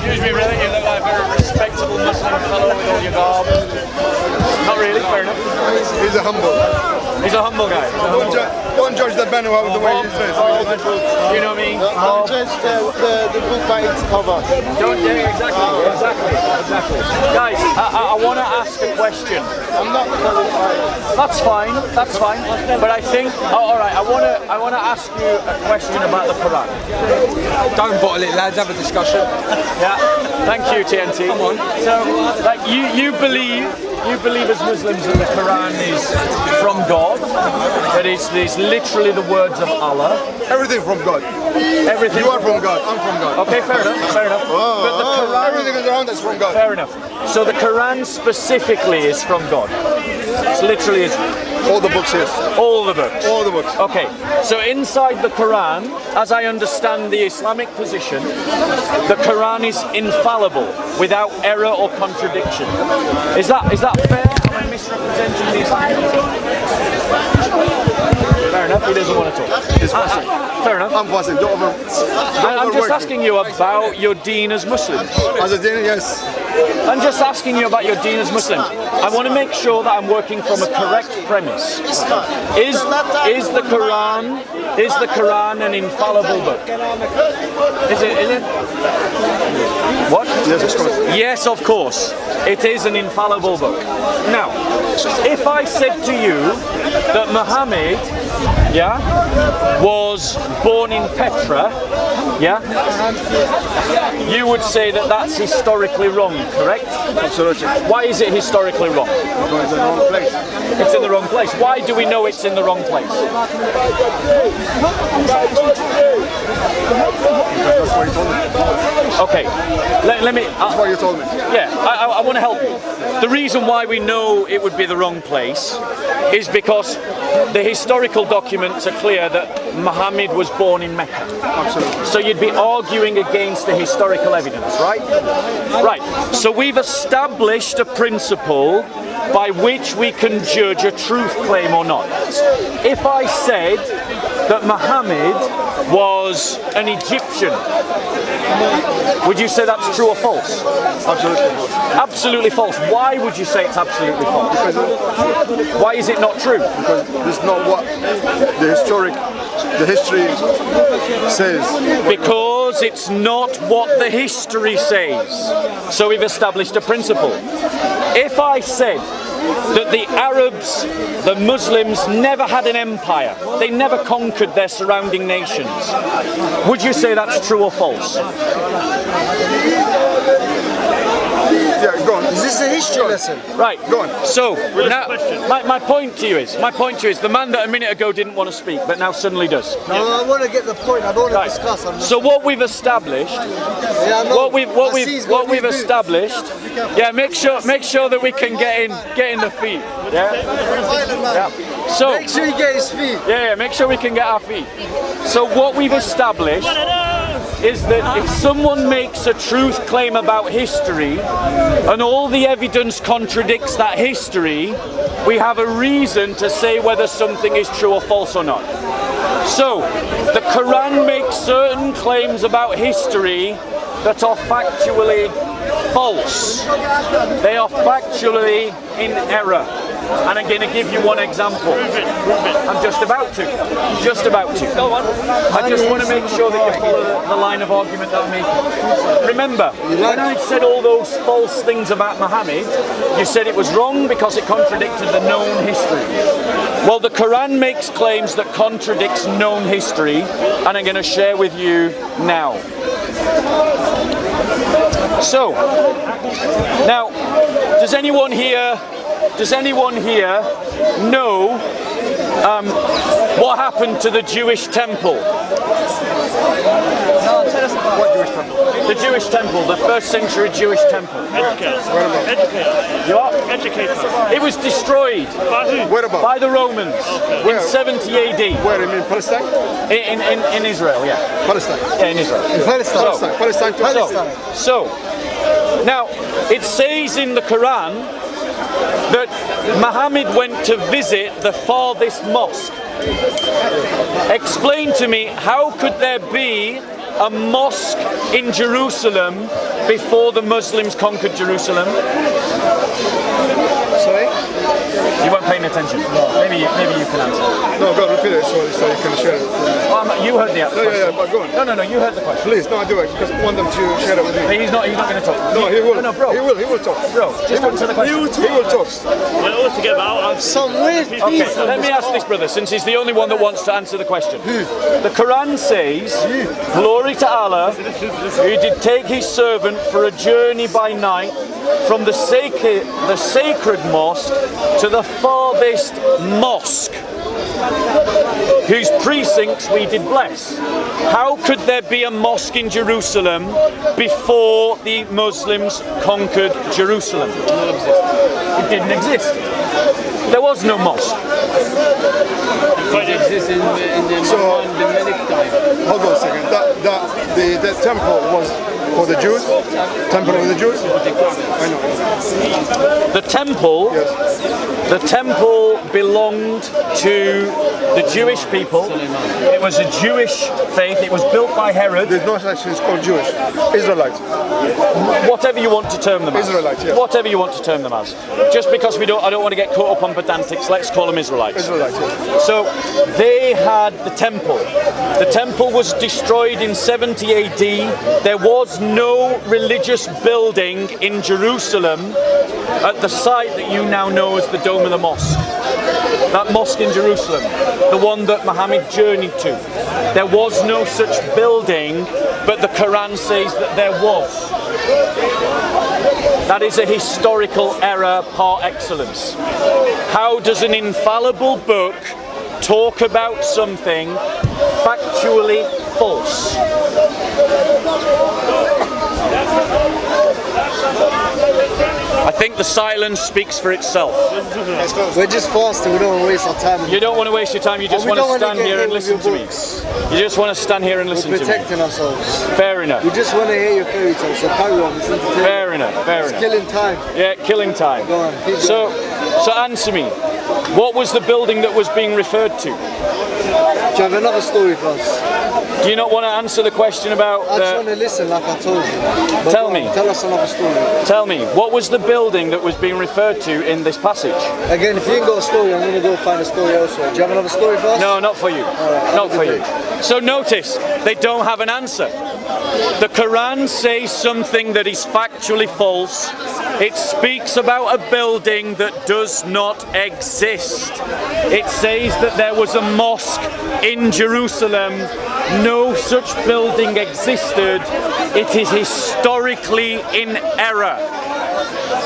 Excuse me, really? You look like a very respectable Muslim fellow with all your garb. Not really, fair enough. He's a humble. He's a humble guy. Don't judge the man out of the way he's dressed. You know me? Judge the book by its cover. Don't, yeah, exactly. Guys, I want to ask a question. I'm not qualified. That's fine. But I think, all right, I want to ask you a question about the Quran. Don't bottle it, lads. Have a discussion. Yeah. Thank you, TNT. Come on. So, like, you believe as Muslims that the Quran is from God, that it's literally the words of Allah. Everything from God. Everything. You are from God. I'm from God. Okay, fair enough. But the Quran, everything is around us from God. fair enough. So the Quran specifically is from God. It's literally is. All the books, yes. All the books. All the books. Okay, so inside the Quran, as I understand the Islamic position, the Quran is infallible, without error or contradiction. Is that fair? Am I misrepresenting the Islamic position? Fair enough, he doesn't want to talk. It's passing. Fair enough. I'm passing. I'm just asking you about your deen as Muslims. As a deen, yes. I'm just asking you about your deen as Muslims. I want to make sure that I'm working from a correct premise. Is the Quran an infallible book? Is it? What? Yes, of course. Yes, of course. It is an infallible book. Now, if I said to you that Muhammad, was born in Petra, you would say that that's historically wrong, correct? Absolutely. Why is it historically wrong? Because it's in the wrong place. It's in the wrong place. Why do we know it's in the wrong place? That's what you told me. Okay, let me... That's what you told me. Yeah, I want to help you. The reason why we know it would be the wrong place is because the historical documents are clear that Muhammad was born in Mecca. Absolutely. So you'd be arguing against the historical evidence, right? Right. So we've established a principle by which we can judge a truth claim or not. If I said that Muhammad was an Egyptian, would you say that's true or false? Absolutely false. Absolutely false. Why would you say it's absolutely false? Why is it not true? Because this is not what the history says. Because it's not what the history says. So we've established a principle. If I said that the Arabs, the Muslims, never had an empire, they never conquered their surrounding nations, would you say that's true or false? Yeah, go on. Is this a history lesson? Right. Go on. So now, my point to you is, the man that a minute ago didn't want to speak, but now suddenly does. No, I want to get the point. I don't want to discuss. So what we've established, what we've established, make sure that we can get in the feet. Yeah. So Make sure you get his feet. yeah, make sure we can get our feet. So what we've established is that if someone makes a truth claim about history and all the evidence contradicts that history, we have a reason to say whether something is true or false or not. So, the Quran makes certain claims about history that are factually false. They are factually in error. And I'm going to give you one example. I'm just about to. Go on. I just want to make sure that you follow the line of argument that I'm making. Remember, when I said all those false things about Muhammad, you said it was wrong because it contradicted the known history. Well, the Quran makes claims that contradicts known history, and I'm going to share with you now. So, now, does anyone here know what happened to the Jewish temple? What Jewish temple? The Jewish temple, the first century Jewish temple. Educate. You are? Educate. It was destroyed By who? Where about? by the Romans in 70 AD. Where? You mean Palestine? In Israel, yeah. Palestine. Yeah, in Israel. Palestine. Palestine. Palestine. So, now, it says in the Quran that Muhammad went to visit the farthest mosque. Explain to me, how could there be a mosque in Jerusalem before the Muslims conquered Jerusalem? Sorry? You weren't paying attention. Maybe you can answer. No, go repeat it so you can share it. You heard the No, yeah, but go on. No, you heard the question. Please, no, I do it because I want them to share it with me. He's not going to talk. No, he will. No, bro. He will talk. Bro, just answer the question. He will talk. We're all together. Some weird Okay, let me ask this brother, since he's the only one that wants to answer the question. The Quran says, glory to Allah, who did take his servant for a journey by night from the sacred mosque to the farthest mosque, whose precincts we did bless. How could there be a mosque in Jerusalem before the Muslims conquered Jerusalem? It didn't exist. There was no mosque. It exists in the Malik time. Hold on a second. The temple was for the Jews? Temple of the Jews? I know. The temple belonged to the Jewish people. It was a Jewish faith. It was built by Herod. There's no such thing called Jewish. Israelite. Whatever you want to term them as. Israelites, yes. Whatever you want to term them as. Just because I don't want to get caught up on pedantics, let's call them Israelites. Israelites, yes. So they had the temple. The temple was destroyed in 70 AD. There was no religious building in Jerusalem at the site that you now know as the Dome of the Mosque. That mosque in Jerusalem, the one that Muhammad journeyed to. There was no such building, but the Quran says that there was. That is a historical error par excellence. How does an infallible book talk about something factually false? I think the silence speaks for itself. We're just fasting, we don't want to waste our time. You don't want to waste your time, you just want to stand here and listen to me. You just want to stand here and listen We're to me. protecting ourselves. Fair enough. We just want to hear your fairy tales, so carry on. It's entertaining. Fair enough, fair It's enough. killing time. Yeah, killing time. Go on, keep So answer me. What was the building that was being referred to? Do you have another story for us? Do you not want to answer the question about I just want to listen like I told you. But Tell go me. on, tell us another story. Tell me, what was the building that was being referred to in this passage? Again, if you ain't got a story, I'm going to go find a story elsewhere. Do you have another story for us? No, not for you. Not for you. So notice, they don't have an answer. The Quran says something that is factually false. It speaks about a building that does not exist. It says that there was a mosque in Jerusalem. No such building existed. It is historically in error.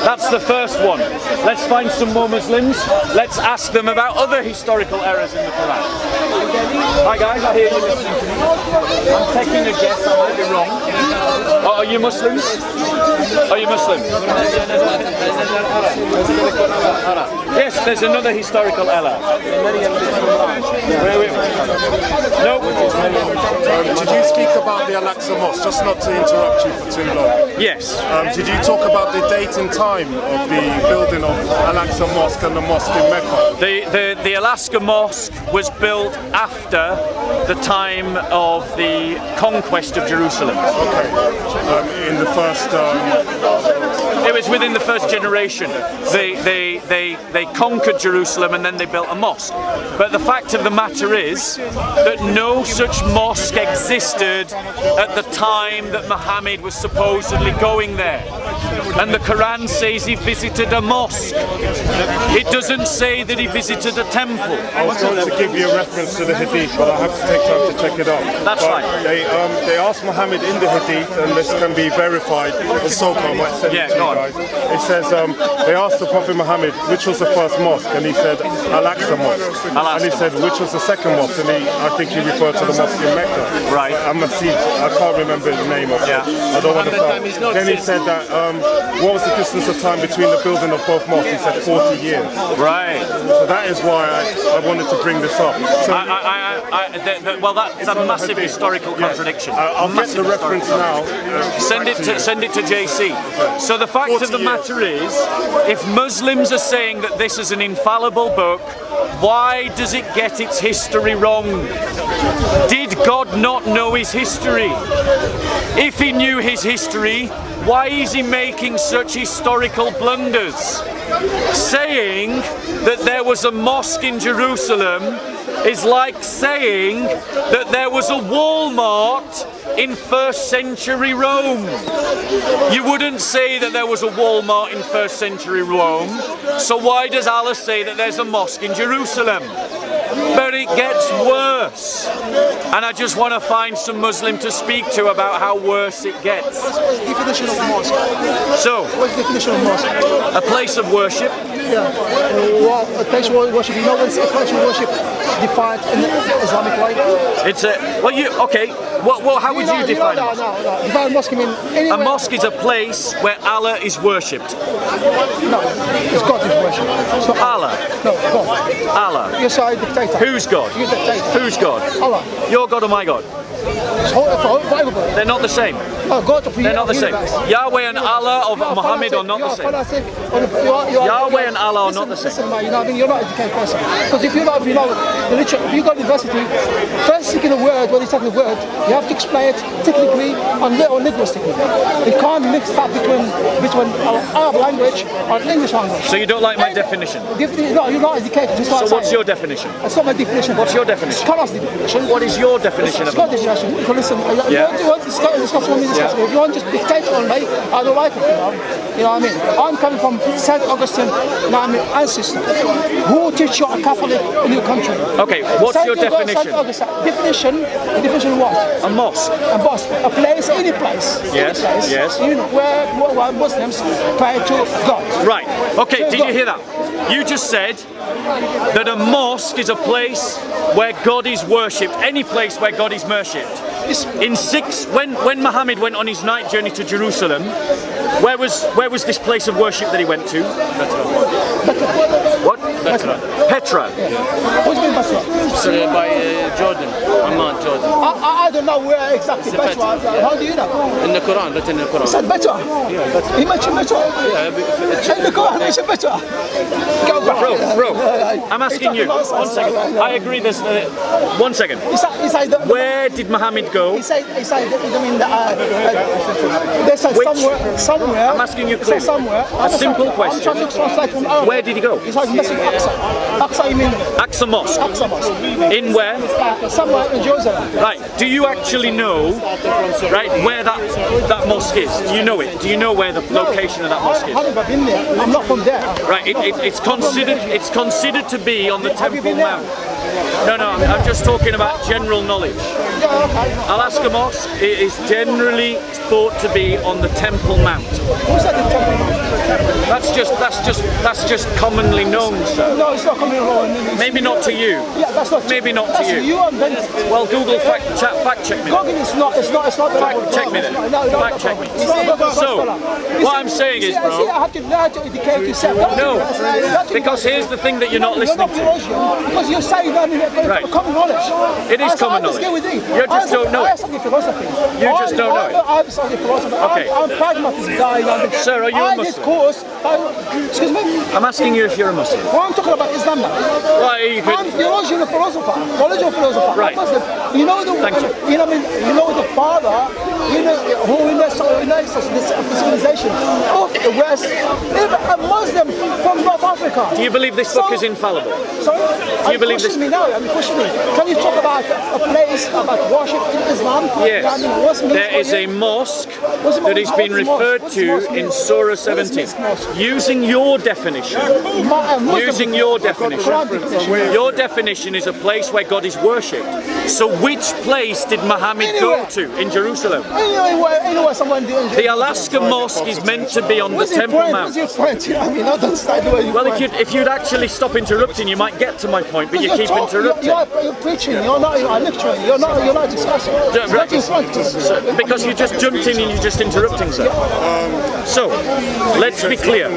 That's the first one. Let's find some more Muslims. Let's ask them about other historical errors in the Quran. Hi guys, I hear you listening to me. I'm taking a guess, I might be wrong. Oh, are you Muslims? Are you Muslim? Yes, there's another historical error. Wait. No. Did you speak about the Al-Aqsa Mosque, just not to interrupt you for too long? Yes. Did you talk about the date and time of the building of Al-Aqsa Mosque and the mosque in Mecca? The Alaska Mosque was built after the time of the conquest of Jerusalem. Okay. In the first... It was within the first generation. They conquered Jerusalem and then they built a mosque. But the fact of the matter is that no such mosque existed at the time that Muhammad was supposedly going there. And the Quran says he visited a mosque. It doesn't say that he visited a temple. I was going to give you a reference to the Hadith, but I have to take time to check it out. That's but fine. They asked Muhammad in the Hadith, and this can be verified, the SOCO might send it to you guys. It says, they asked the Prophet Muhammad, which was the first mosque? And he said, Al-Aqsa Mosque. And he said, which was the second mosque? And I think he referred to the mosque in Mecca. Right. I can't remember the name of it. I don't want to start. Then he said that, what was the distance of time between the building of both mosques? He said 40 years. Right. So that is why I wanted to bring this up. So Well, that's a massive historical contradiction. I'll get the reference now. Send it to JC. So the fact of the matter is, if Muslims are saying that this is an infallible book, why does it get its history wrong? Did God not know his history? If he knew his history, why is he making such historical blunders? Saying that there was a mosque in Jerusalem is like saying that there was a Walmart in 1st century Rome. You wouldn't say that there was a Walmart in 1st century Rome, so why does Allah say that there's a mosque in Jerusalem? But it gets worse, and I just want to find some Muslim to speak to about how worse it gets. What's the definition of mosque? So, What's the definition of mosque? a place of worship. Yeah. Well, a place of worship. You know what's a place of worship defined in the Islamic way? It's a okay. Well, how would you define it? No. Define mosque mean anywhere. A mosque is a place where Allah is worshipped. No, it's God is worshipped. It's not Allah. No, God. Allah. You're a dictator. Who's God? You're a dictator. Who's God? Allah. Your God or my God? It's for everybody. They're not the same. God of They're not the same. Yahweh and Allah of Muhammad are not the same. Yahweh and Allah are not the same. Listen, man, you know what I mean? You're not an educated person. Because if you know the literature, if you go to university, first speaking a word, when you talk a word, you have to explain it technically or linguistically. You can't mix that between Arab language and English language. So you don't like my definition? No, you're not educated. So what's your definition? It's not my definition. What's your definition? It's the definition. What is your definition of it? You can listen. Yeah. You want to discuss with me, discuss. If you want to just dictate on me, I don't like it. You know what I mean? I'm coming from St. Augustine, ancestor. Who teach you a Catholic in your country? Okay, what's your definition? Definition of what? A mosque. A mosque. A place, any place. Yes, any place, yes. You know, where Muslims pray to God. Right. Okay, did you hear that? You just said that a mosque is a place where God is worshipped, any place where God is worshipped. When Muhammad went on his night journey to Jerusalem, where was this place of worship that he went to? What? Petra. What's been Petra? By Jordan, Amman, Jordan. I don't know where exactly Petra. How do you know? In the Quran, written in the Quran. He said Petra. He mentioned Petra. In the Quran, he mentioned Petra. Bro, I'm asking you. 1 second. I agree. There's 1 second. Where did Muhammad go? He said, they said somewhere. I'm asking you clearly. Somewhere. A simple question. I'm trying to translate from Arabic. Where did he go? He's like missing Aqsa. Aqsa, you mean? Aqsa Mosque. Aqsa Mosque. In where? Somewhere in Jerusalem. Right. Do you actually know, right, where that mosque is? Do you know it? Do you know where the location of that mosque I is? haven't been there. I'm not from there. Right. It's considered to be on the Temple Mount. No, I'm just talking about general knowledge. Yeah, okay. Al-Aqsa Mosque is generally thought to be on the Temple Mount. Who said the Temple Mount? That's just commonly known, sir. No, it's not commonly known. Maybe not to you. Yeah, that's not. Maybe not to you. You invented it. Well, Google fact check me. Google is not. It's not. Fact check me then. Fact check me. So, what I'm saying is, bro. I have to learn to educate yourself. No, because here's the thing that you're not listening to. Because you're saying common knowledge. It is common knowledge. You just don't know it. Philosophy. You just don't know it. I'm studying philosophy. Okay. I'm pragmatist guy. Sir, are you a Muslim? Excuse me? I'm asking you if you're a Muslim. Well, I'm talking about Islam now. Well, you could. I'm theologian and philosopher. Religion philosopher. Right. I'm Muslim. You know the. Thank you. You know, you know the father. You know who unites this civilization of the West. A Muslim from North Africa. Do you believe this book is infallible? Sorry? Do you believe this? Me now. I mean, question me. Can you talk about a place about worship in Islam? Yes. There is a mosque that has been referred to in Surah 17. Using your definition. Using your definition. Your definition is a place where God is worshipped. So which place did Muhammad go to in Jerusalem? Anywhere someone doing. The Alaska Mosque is meant to be on the Temple Mount. Well, if you'd actually stop interrupting, you might get to my point, but you keep interrupting. You're preaching. You're not lecturing. You're not discussing. Because you just jumped in and you're just interrupting, sir. So, let's be clear.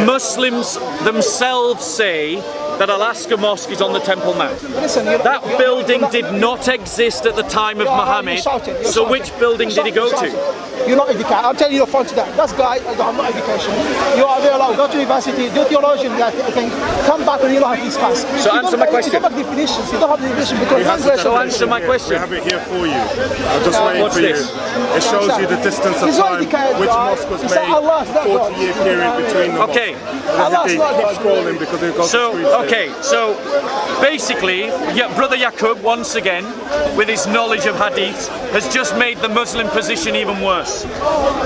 Muslims themselves say that Al-Aqsa Mosque is on the Temple Mount. Listen, That building did not exist at the time of Muhammad. So which building did he go to? You're not educated. I'm telling you the front to that. That guy has got no education. You are very low. Go to university, do theologian, that thing. Come back and you'll have these class. So answer my question. You don't have definitions. You don't have definition because So answer my question. We have it here for you. I'm just waiting What's for this? you. It shows you the distance of time, which mosque was made, 40-year period between them. Okay. Keep scrolling because we've got So basically, yeah, Brother Yaqub, once again, with his knowledge of hadith, has just made the Muslim position even worse.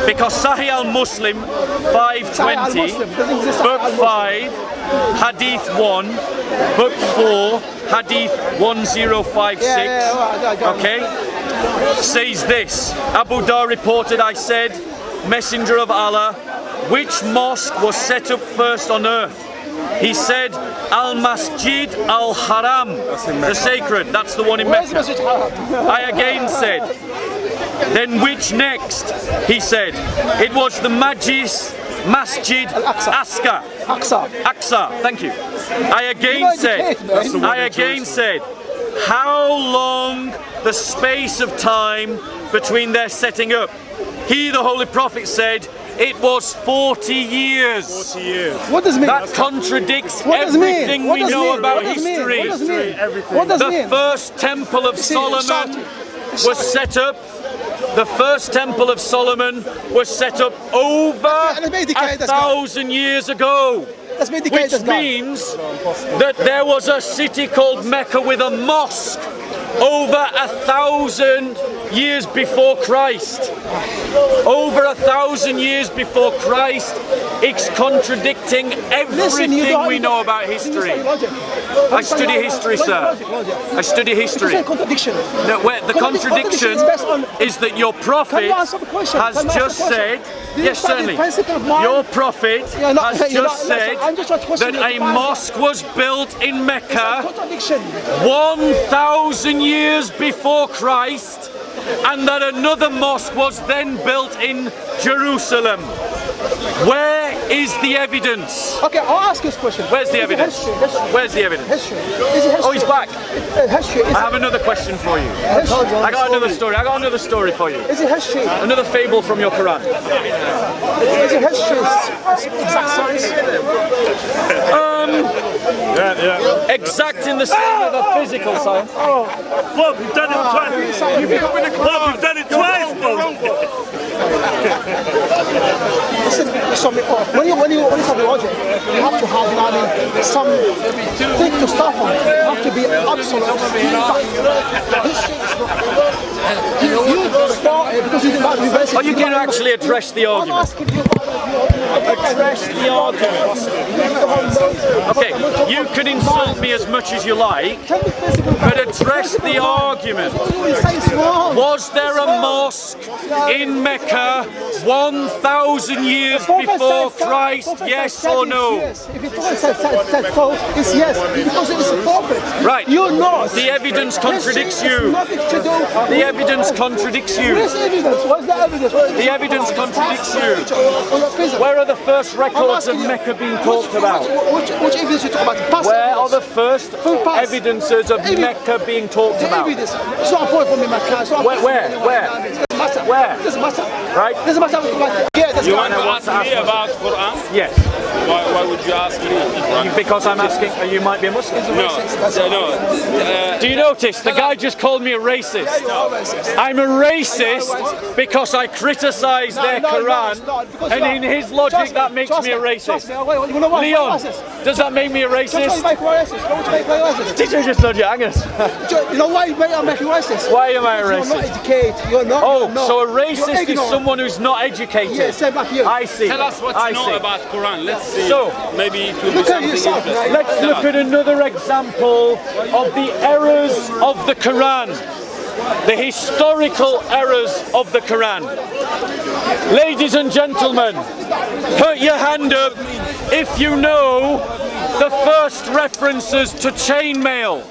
Because Sahih al-Muslim 520, Book 5, Hadith 1, Book 4, Hadith 1056, okay, says this. Abu Dar reported, I said, Messenger of Allah, which mosque was set up first on earth? He said, Al-Masjid Al-Haram, the sacred, that's the one in Mecca. I again said, then which next? He said, it was the Masjid Aqsa, thank you. I again said, how long the space of time between their setting up? He, the Holy Prophet, said, it was 40 years. 40 years. What does it mean? That contradicts everything we know about history. The first temple of Solomon was set up. The first temple of Solomon was set up over 1,000 years ago. Which means that there was a city called Mecca with a mosque over 1,000 years before Christ. Over 1,000 years before Christ. It's contradicting everything we know about history. I study history, sir. I study history. No, the contradiction is that your prophet has just said, yes, certainly, your prophet has just said that a mosque was built in Mecca 1,000 years before Christ, and that another mosque was then built in Jerusalem. Where is the evidence? Okay, I'll ask you this question. Where's the evidence? Where's the evidence? History. Is it history? Oh, he's back. History. I have another question for you. I got another story. I got another story for you. Is it history? Another fable from your Quran. Is it history? Exact science? Exact in the sense of a physical science. Bob, you've done it twice. Bob, you've done it twice, Bob. Listen, when you have a logic, you have to have, something to start from. You have to be absolute. You started because you didn't have to be basic. Oh, you can actually address the argument. Address the argument. Okay, you can insult me as much as you like, but address the argument. Was there a mosque in Mecca 1,000 years before Christ? Yes or no? If it says so, it's yes, because it is a prophet. Right. You're not. The evidence contradicts you. The evidence contradicts you. Where's the evidence? Where's the evidence? The evidence contradicts you. Where are the first records of Mecca being talked about? Which evidence you talk about? Past Where are evidence. the first evidences of Mecca being talked The about? evidence. It's not a point for me, Mecca. It's not a point for Where? me. Where? It doesn't matter. Where? It doesn't matter. Right? It doesn't matter. Yeah, that's You right. want to ask me about Quran? Yes. Why would you ask me? Because I'm asking, you might be a Muslim. No. Do you notice the guy just called me a racist? I'm a racist because I criticize their Quran, and in his logic that makes me a racist. Leon, does that make me a racist? Teacher just logic, I'm gonna. You know why you make you racist? Why am I a You're not racist? educated. You're not. Oh, you're not. so a racist You're is ignorant. someone who's not educated. Yeah, same like you. I see. Tell us what I you know see. about Quran. Let's see. So, maybe it will be look at something yourself, interesting. right? Let's look at another example of the errors of the Quran. The historical errors of the Quran. Ladies and gentlemen, put your hand up if you know the first references to chainmail.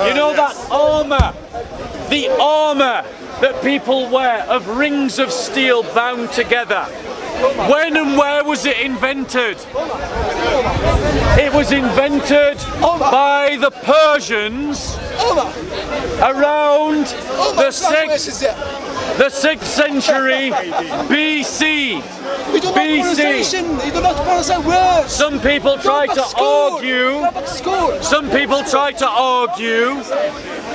You know that armour, the armour that people wear of rings of steel bound together. When and where was it invented? It was invented by the Persians around the 6th century BC. You do not pronunciation. You do not pronounce words. Some people try to argue. Some people try to argue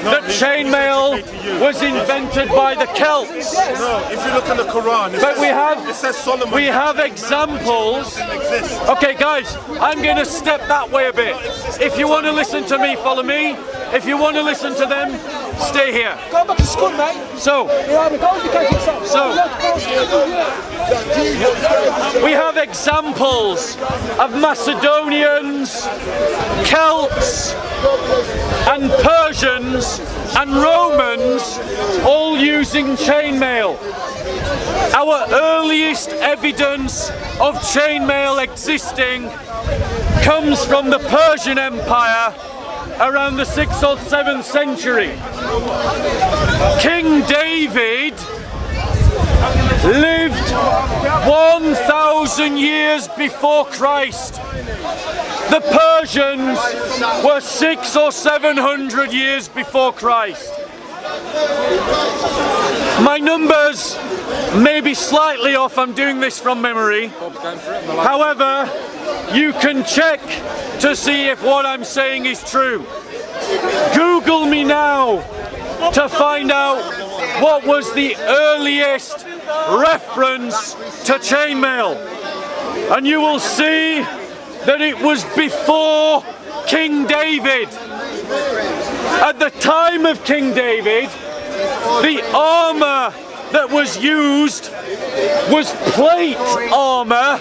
that chainmail was invented by the Celts. No, if you look in the Quran, it says Solomon. We have examples. Okay, guys, I'm going to step that way a bit. If you want to listen to me, follow me. If you want to listen to them, stay here. Go back to school, mate. So we have examples of Macedonians, Celts, and Persians and Romans all using chainmail. Our earliest evidence of chainmail existing comes from the Persian Empire around the 6th or 7th century. King David lived 1,000 years before Christ. The Persians were 600 or 700 years before Christ. My numbers may be slightly off, I'm doing this from memory. However, you can check to see if what I'm saying is true. Google me now to find out what was the earliest reference to chainmail, and you will see that it was before King David. At the time of King David, the armor that was used was plate armor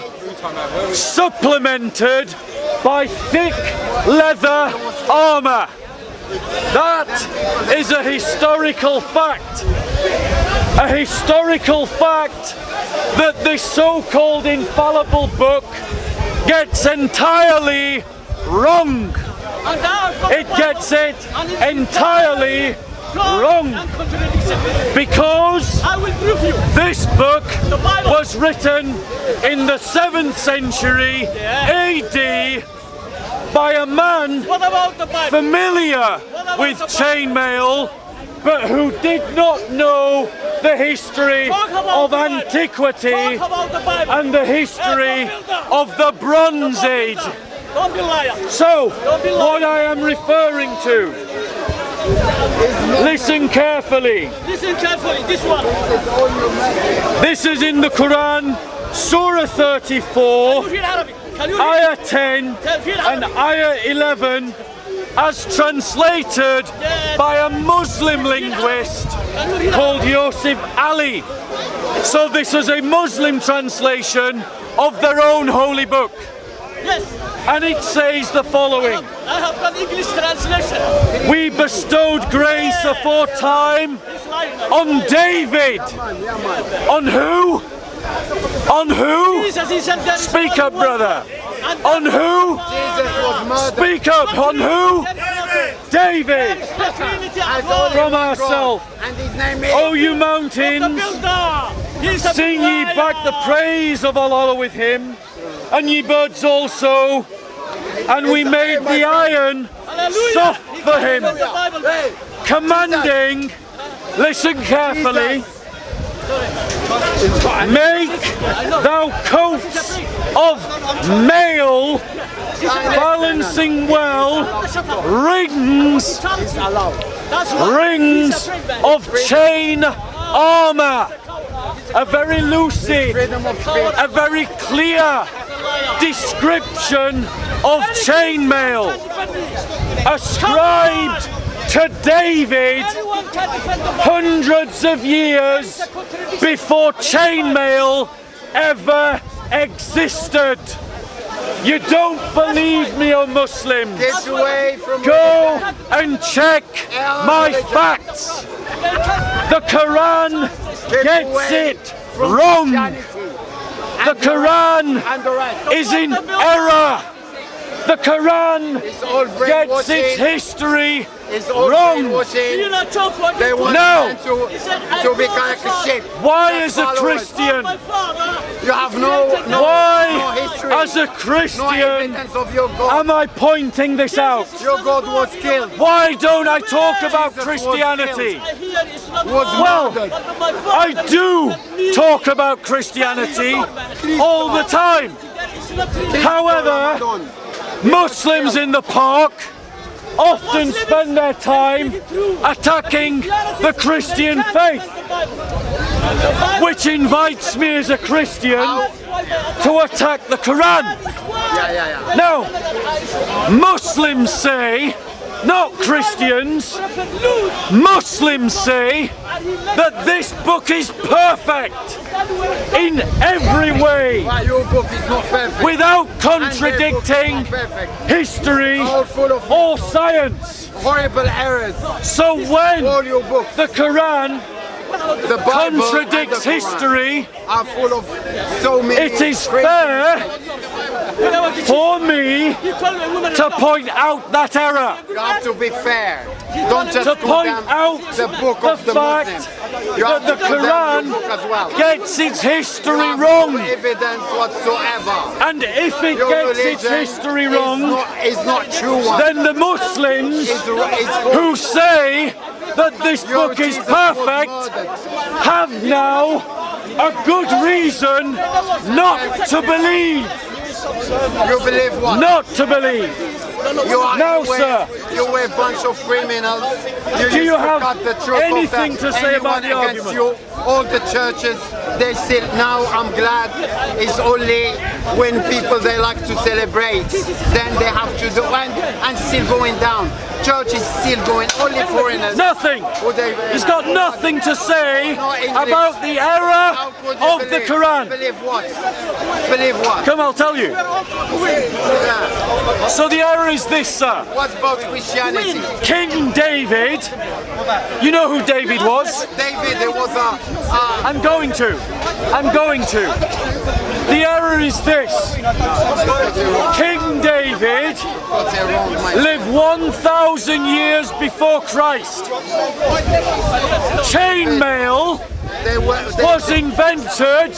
supplemented by thick leather armor. That is a historical fact. A historical fact that this so-called infallible book gets entirely wrong. It gets it entirely wrong. Because this book was written in the 7th century AD by a man familiar with chainmail, but who did not know the history of antiquity and the history of the Bronze Age. So, what I am referring to, listen carefully. Listen carefully, this one. This is in the Quran, Surah 34, Ayah 10 and Ayah 11, as translated by a Muslim linguist called Yosef Ali. So this is a Muslim translation of their own holy book. Yes. And it says the following. I have got English translation. We bestowed grace aforetime on David. On who? On who? Speak up, brother. On who? Speak up. On who? David. From ourselves. O you mountains, sing ye back the praise of Allah with him, and ye birds also, and we made the iron soft for him, commanding, listen carefully, make thou coats of mail, balancing well, rings of chain armor. A very lucid, a very clear description of chainmail ascribed to David hundreds of years before chainmail ever existed. You don't believe me, O Muslims? Go and check my facts. The Quran gets it wrong. The Quran is in error. The Quran gets its history is all Wrong. brainwashing. They want No. to be like a sheep. Why That as a followers. Christian? You have no Why history. as a No Christian evidence of your God. am I pointing this out? Your God was killed. Why don't I talk about Jesus was Christianity? Was Well, murdered. I do talk about Christianity all the time. However, Muslims in the park often spend their time attacking the Christian faith, which invites me as a Christian to attack the Quran. Now, Muslims say, not Christians, Muslims say that this book is perfect in every way, Your book is not perfect. without And their book is contradicting not perfect. history All full of or science. horrible errors. So when All your books, the Quran the Bible contradicts and the Quran history, are full of so many. it is crazy fair mistakes. for me to point out that error. You have to be fair. Don't just To point condemn out the book the of the fact Muslims. You that have the to condemn your Quran book as well. gets its You history have wrong. no evidence whatsoever. And if it Your gets its religion history is wrong, not true one. then the Muslims It's false. who say that this Your book is Jesus was perfect murdered. have now a good reason not to believe. You believe what? Not to believe. No, sir. You were a bunch of criminals. Do used you to have cut the truth anything of them. to say about Anyone the against argument? You, all the churches, they still, now I'm glad, it's only when people they like to celebrate, then they have to do, and still going down. Church is still going, only foreigners. Nothing. He's got nothing to say about the error of the Quran. Believe what? Believe what? Come, I'll tell you. Yeah. So the error is this, sir. What about Christianity? King David, you know who David was? David, there was I'm going to. The error is this. King David lived 1,000 years before Christ. Chainmail was invented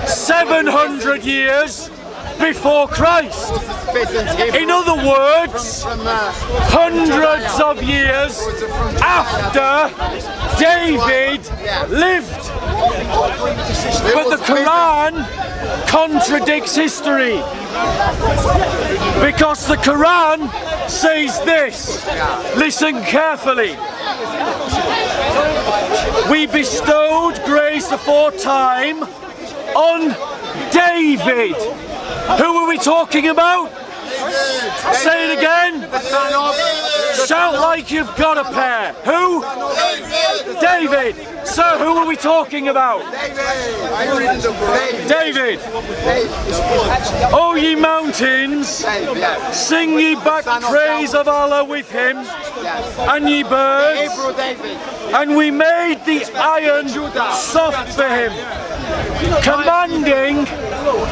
700 years before Christ. In other words, hundreds of years after David lived. But the Quran contradicts history, because the Quran says this. Listen carefully. We bestowed grace aforetime on David. Who are we talking about? Say it again. Shout like you've got a pair. Who? David. So who are we talking about? David. O ye mountains, sing ye back praise of Allah with him, and ye birds, and we made the iron soft for him.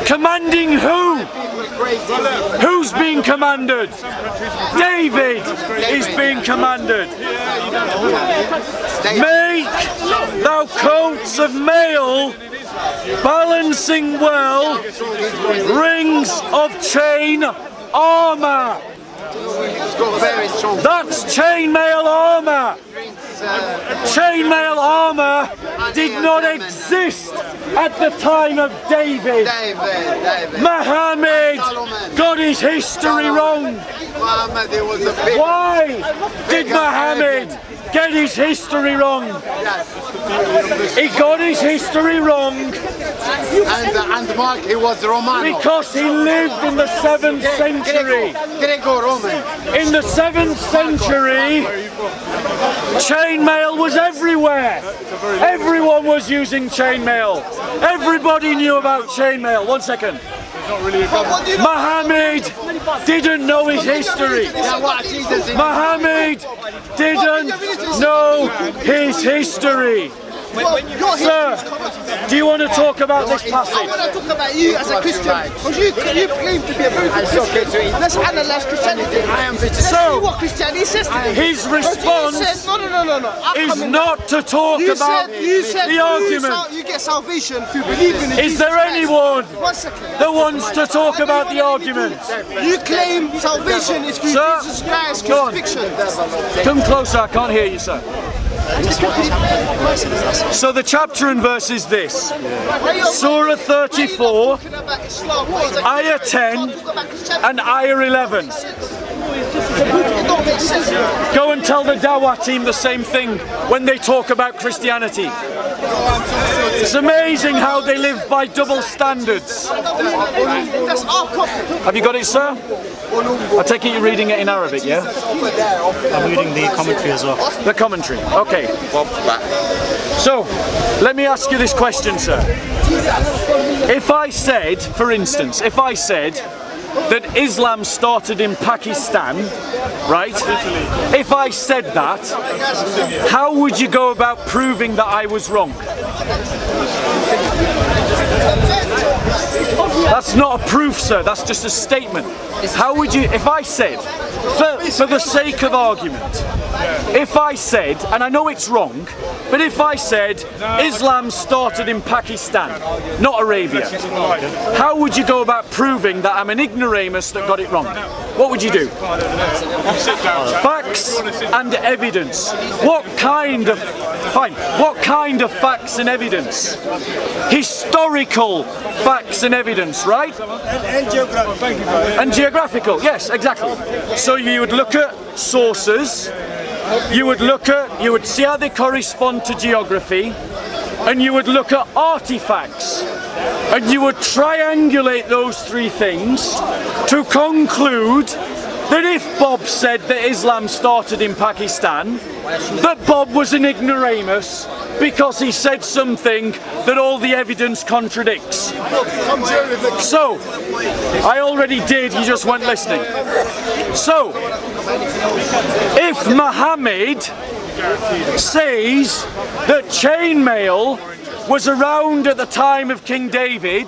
Commanding who? Who's being commanded? David is being commanded. Make thou coats of mail, balancing well, rings of chain armor. That's chainmail armor. Chainmail armor did not exist at the time of David. Muhammad got his history wrong. Why did Muhammad get his history wrong? He got his history wrong and Mark, he was Roman. because he lived in the 7th century. In the 7th century, chainmail was everywhere. Everyone was using chainmail. Everybody knew about chainmail. 1 second. Muhammad didn't know his history. Muhammad didn't know his history. your Sir, history is corrupt. do you want to talk about this I passage? want to talk about you as a Christian, because you claim to be a very good Christian. Let's analyze Christianity. Let's see what Christianity says today. His response is not to talk about the argument. You get salvation through believing in Jesus Is there Christ. anyone 1 second. that wants to talk about the argument? You claim salvation is through Sir, Jesus Christ go on. crucifixion. Come closer, I can't hear you, sir. So the chapter and verse is this. Surah 34, Ayah 10 and Ayah 11. Go and tell the Dawah team the same thing when they talk about Christianity. It's amazing how they live by double standards. That's our prophet. Have you got it, sir? I take it you're reading it in Arabic, yeah? I'm reading the commentary as well. The commentary, okay. So, let me ask you this question, sir. If I said, for instance, if I said that Islam started in Pakistan, right? If I said that, how would you go about proving that I was wrong? That's not a proof, sir, that's just a statement. How would you, if I said, for the sake of argument, if I said, and I know it's wrong, but if I said Islam started in Pakistan, not Arabia, how would you go about proving that I'm an ignoramus that got it wrong? What would you do? Facts and evidence. What kind of, fine, what kind of facts and evidence? Historical facts and evidence, right? And geographical. And geographical, yes, exactly. So you would look at sources, you would see how they correspond to geography, and you would look at artifacts, and you would triangulate those three things to conclude that if Bob said that Islam started in Pakistan, that Bob was an ignoramus because he said something that all the evidence contradicts. So, I already did, you just weren't listening. So, if Muhammad says that chainmail was around at the time of King David,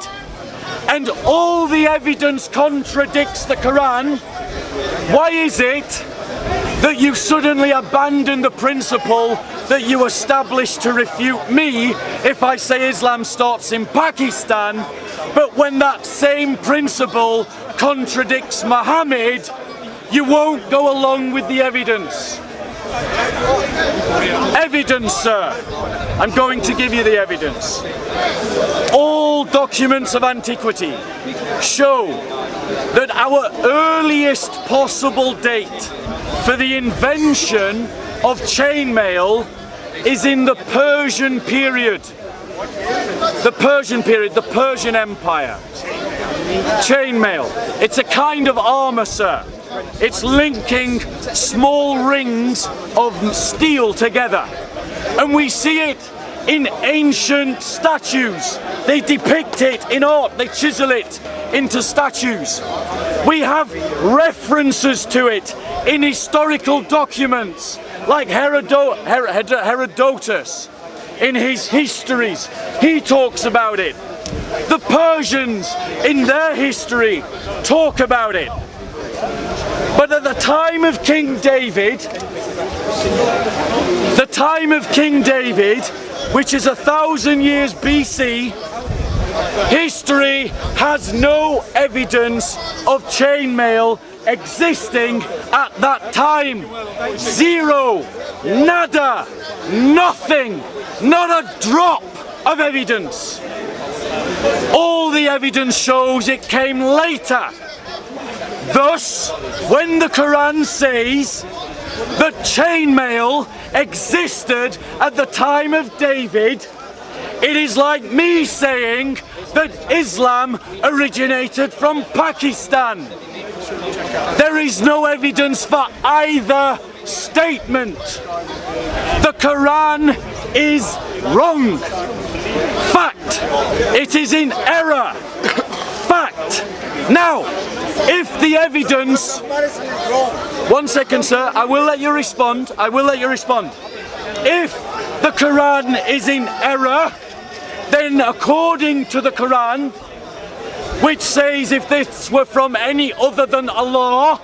and all the evidence contradicts the Quran, why is it that you suddenly abandon the principle that you established to refute me if I say Islam starts in Pakistan, but when that same principle contradicts Muhammad, you won't go along with the evidence? Evidence, sir. I'm going to give you the evidence. All documents of antiquity show that our earliest possible date for the invention of chainmail is in the Persian period. The Persian period, the Persian Empire. Chainmail. It's a kind of armour, sir. It's linking small rings of steel together. And we see it in ancient statues. They depict it in art, they chisel it into statues. We have references to it in historical documents, like Herodotus in his histories. He talks about it. The Persians in their history talk about it. But at the time of King David, which is 1,000 years BC, history has no evidence of chainmail existing at that time. Zero, nada, nothing, not a drop of evidence. All the evidence shows it came later. Thus, when the Quran says that chainmail existed at the time of David, it is like me saying that Islam originated from Pakistan. There is no evidence for either statement. The Quran is wrong. Fact. It is in error. Fact. Now, if the evidence... 1 second, sir. I will let you respond. If the Quran is in error, then according to the Quran, which says if this were from any other than Allah,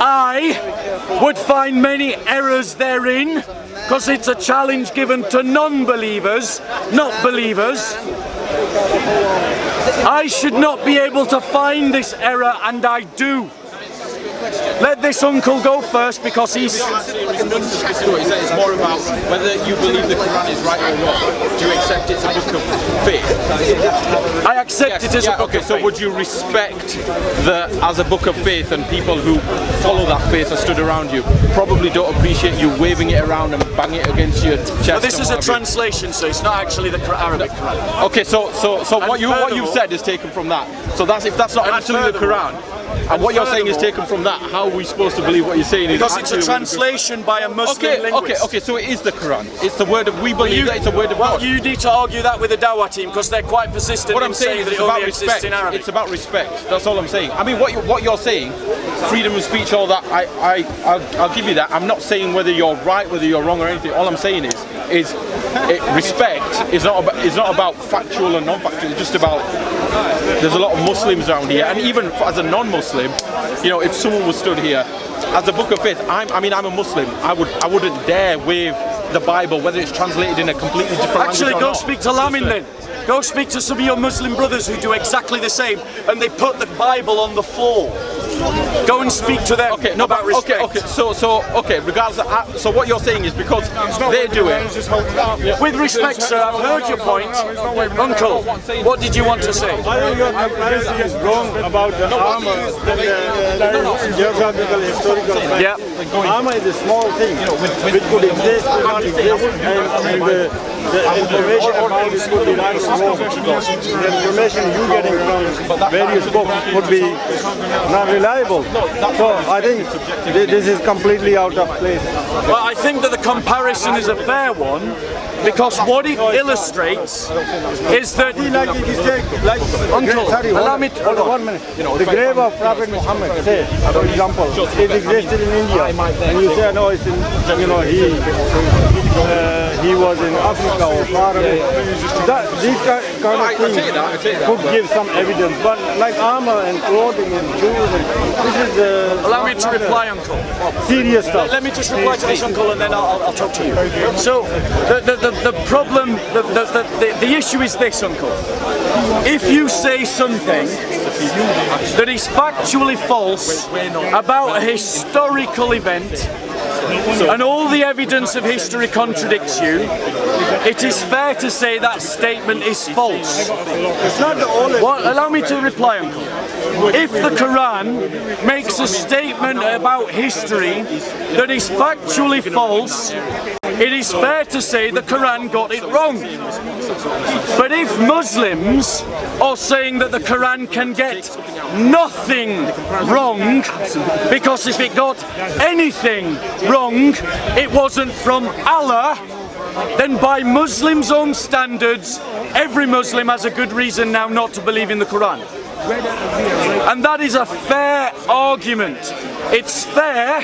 I would find many errors therein, because it's a challenge given to non-believers, not believers. I should not be able to find this error, and I do. Let this uncle go first because he's... It's more about whether you believe the Quran is right or wrong. Do you accept it's a book of faith? I accept it as a book of faith. So would you respect as a book of faith, and people who follow that faith and stood around you probably don't appreciate you waving it around and banging it against your chest? But this is a translation, so it's not actually the Arabic Quran. Okay, so what you've said is taken from that. So if that's not actually the Quran, and what you're saying is taken from that, how are we supposed to believe what you're saying? Because it's a translation by a Muslim linguist. Okay, so it is the Quran. It's the word of, we believe that it's a word of God. Well, you need to argue that with the Dawah team, because they're quite persistent What in I'm saying is that it's it about only respect. exists in Arabic. It's about respect. That's all I'm saying. I mean, what you're saying, freedom of speech, all that, I'll give you that. I'm not saying whether you're right, whether you're wrong or anything. All I'm saying is respect is not about factual and non-factual. It's just about, there's a lot of Muslims around here, and even as a non-Muslim, you know, if someone was stood here as a book of faith, I'm a Muslim. I wouldn't dare wave the Bible, whether it's translated in a completely different language or not. Go speak to Lamin then. Go speak to some of your Muslim brothers who do exactly the same, and they put the Bible on the floor. Go and speak to them about respect. Okay, regardless of, so what you're saying is because they do it. With respect, sir, I've heard your point. Uncle, what did you want to say? I think your comparison is wrong about the armor and geographical, historical fact. Yeah. Armor is a small thing which could exist, could not exist, and the information about it could be right or wrong. The information you're getting from various books could be not reliable. So I think this is completely out of place. Well, I think that the comparison is a fair one, because what it illustrates is that... Uncle, allow me to... Hold on 1 minute. The grave of Prophet Muhammad, say, for example, it existed in India, and you say, no, it's in, he was in Africa or far away. These kind of things could give some evidence, but like armor and clothing and shoes, this is... Allow me to reply, Uncle. Serious stuff. Let me just reply to this, Uncle, and then I'll talk to you. So, the problem, the issue is this, Uncle. If you say something that is factually false about a historical event, and all the evidence of history contradicts you, it is fair to say that statement is false. Allow me to reply, Uncle. If the Quran makes a statement about history that is factually false, it is fair to say the Quran got it wrong. But if Muslims are saying that the Quran can get nothing wrong, because if it got anything wrong, it wasn't from Allah, then by Muslims' own standards, every Muslim has a good reason now not to believe in the Quran. And that is a fair argument. It's fair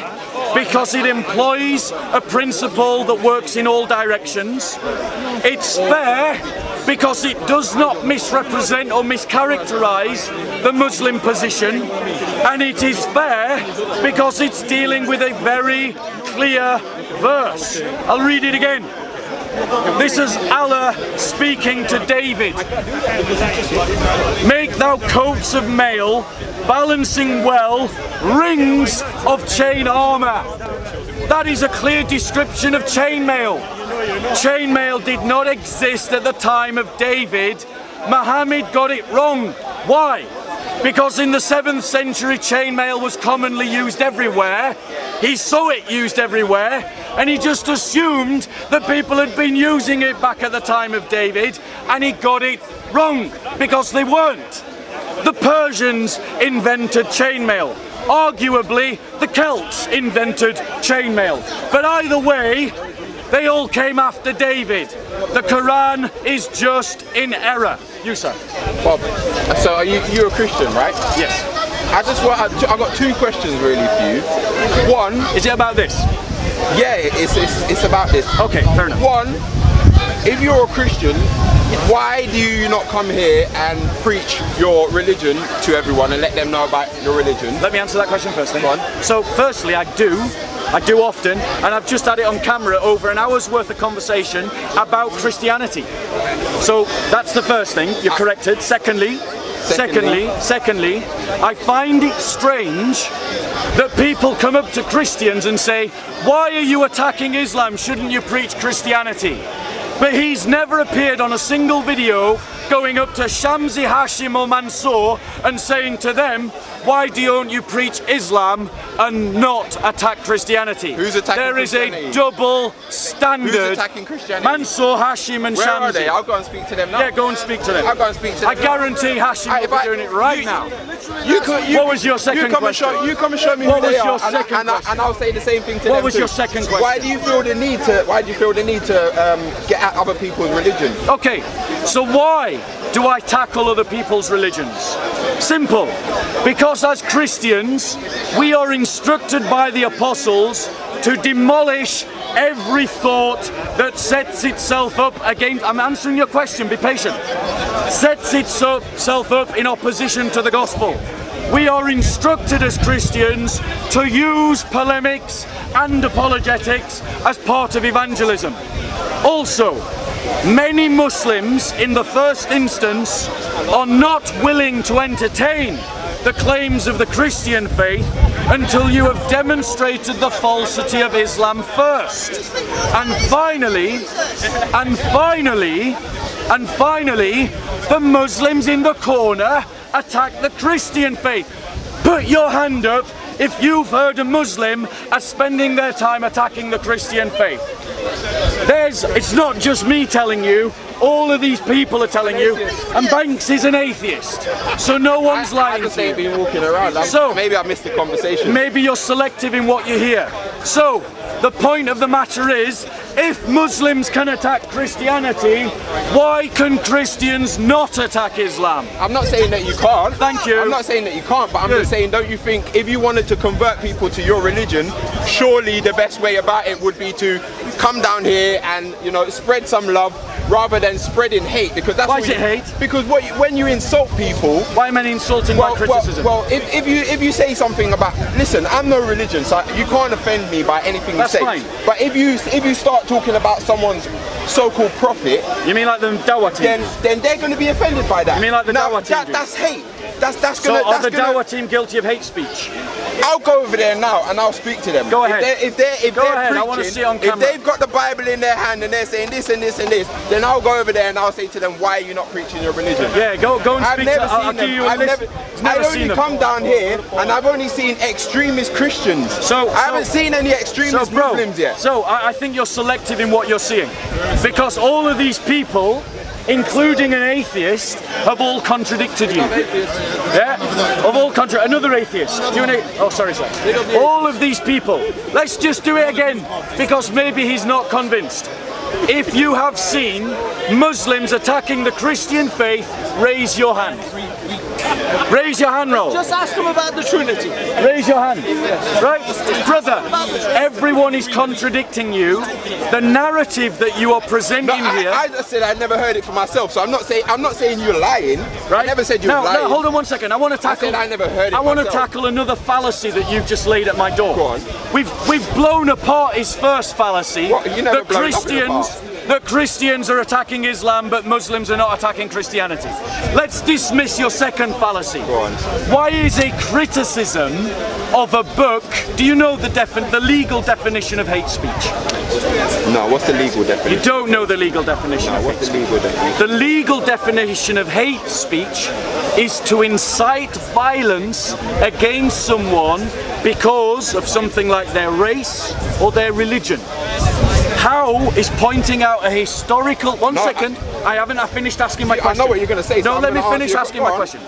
because it employs a principle that works in all directions. It's fair because it does not misrepresent or mischaracterize the Muslim position. And it is fair because it's dealing with a very clear verse. I'll read it again. This is Allah speaking to David. Make thou coats of mail, balancing well, rings of chain armor. That is a clear description of chainmail. Chainmail did not exist at the time of David. Muhammad got it wrong. Why? Because in the 7th century chainmail was commonly used everywhere. He saw it used everywhere, and he just assumed that people had been using it back at the time of David, and he got it wrong, because they weren't. The Persians invented chainmail. Arguably, the Celts invented chainmail. But either way, they all came after David. The Quran is just in error. You, sir. Bob, so you're a Christian, right? Yes. I've got 2 questions really for you. One, is it about this? Yeah, it's about this. Okay, fair enough. One, if you're a Christian, why do you not come here and preach your religion to everyone and let them know about your religion? Let me answer that question first then. Go on. So firstly, I do often, and I've just had it on camera, over an hour's worth of conversation about Christianity. So that's the first thing, you're corrected. Secondly, I find it strange that people come up to Christians and say, why are you attacking Islam? Shouldn't you preach Christianity? But he's never appeared on a single video going up to Shamsi, Hashim or Mansour and saying to them, why don't you preach Islam and not attack Christianity? Who's attacking Christianity? There is a double standard. Who's attacking Christianity? Mansour, Hashim and Where Shamsi. are they? I'll go and speak to them now. Yeah, go and speak to them. I'll go and speak to them. I guarantee Hashim will be doing it right now. What was your second question? You come and show me What who was they your are, second and I'll say the same thing to them. What was too. your second question? Why do you feel the need to get at other people's religion? Okay, so why do I tackle other people's religions? Simple. Because as Christians, we are instructed by the apostles to demolish every thought that sets itself up against, I'm answering your question, be patient, sets itself up in opposition to the gospel. We are instructed as Christians to use polemics and apologetics as part of evangelism. Also, many Muslims in the first instance are not willing to entertain the claims of the Christian faith until you have demonstrated the falsity of Islam first. And finally, the Muslims in the corner attack the Christian faith. Put your hand up if you've heard a Muslim as spending their time attacking the Christian faith. It's not just me telling you, all of these people are telling you, and Banks is an atheist, so no one's lying to you. Been walking around. So maybe I missed the conversation. Maybe you're selective in what you hear. So the point of the matter is, if Muslims can attack Christianity, why can Christians not attack Islam? I'm not saying that you can't. Thank you. I'm not saying that you can't, but I'm just saying, don't you think if you wanted to convert people to your religion, surely the best way about it would be to come down here and, you know, spread some love rather than spreading hate? Because that's why is it hate? Because when you insult people, why am I insulting by criticism? Well, if you say something about, listen, I'm no religion, so you can't offend me by anything you say. Fine. But if you start talking about someone's so-called prophet, you mean like the Dawah team? Then they're going to be offended by that. You mean like the Dawah team? That's hate. That's so gonna. Are the Dawah team guilty of hate speech? I'll go over there now and I'll speak to them. Go ahead. If they're preaching, I want to see it on camera. If they've got the Bible in their hand and they're saying this and this and this, then I'll go over there and I'll say to them, why are you not preaching your religion? Yeah, go and speak to them. I'll give you a list. I've only come down here and I've only seen extremist Christians. I haven't seen any extremist Muslims yet. So I think you're selective in what you're seeing. Because all of these people, including an atheist, have all contradicted you. Yeah? Have all another atheist. Oh, sorry, sir. All of these people. Let's just do it again, because maybe he's not convinced. If you have seen Muslims attacking the Christian faith, raise your hand. Raise your hand, Raul. Just ask them about the Trinity. Raise your hand. Right? Brother, everyone is contradicting you. The narrative that you are presenting here... I just said I never heard it for myself, so I'm not saying you're lying. Right? I never said you were lying. No, hold on one second. I want to tackle... I said I never heard it I want to tackle another fallacy that you've just laid at my door. Go on. We've blown apart his first fallacy. What? You never blown that Christians are attacking Islam, but Muslims are not attacking Christianity. Let's dismiss your second fallacy. Why is a criticism of a book, do you know the legal definition of hate speech? No, what's the legal definition? You don't know the legal definition of hate speech. What's the legal definition? The legal definition of hate speech is to incite violence against someone because of something like their race or their religion. How is pointing out a historical... One second, I finished asking my question. I know what you're going to say. No, let me finish asking my question.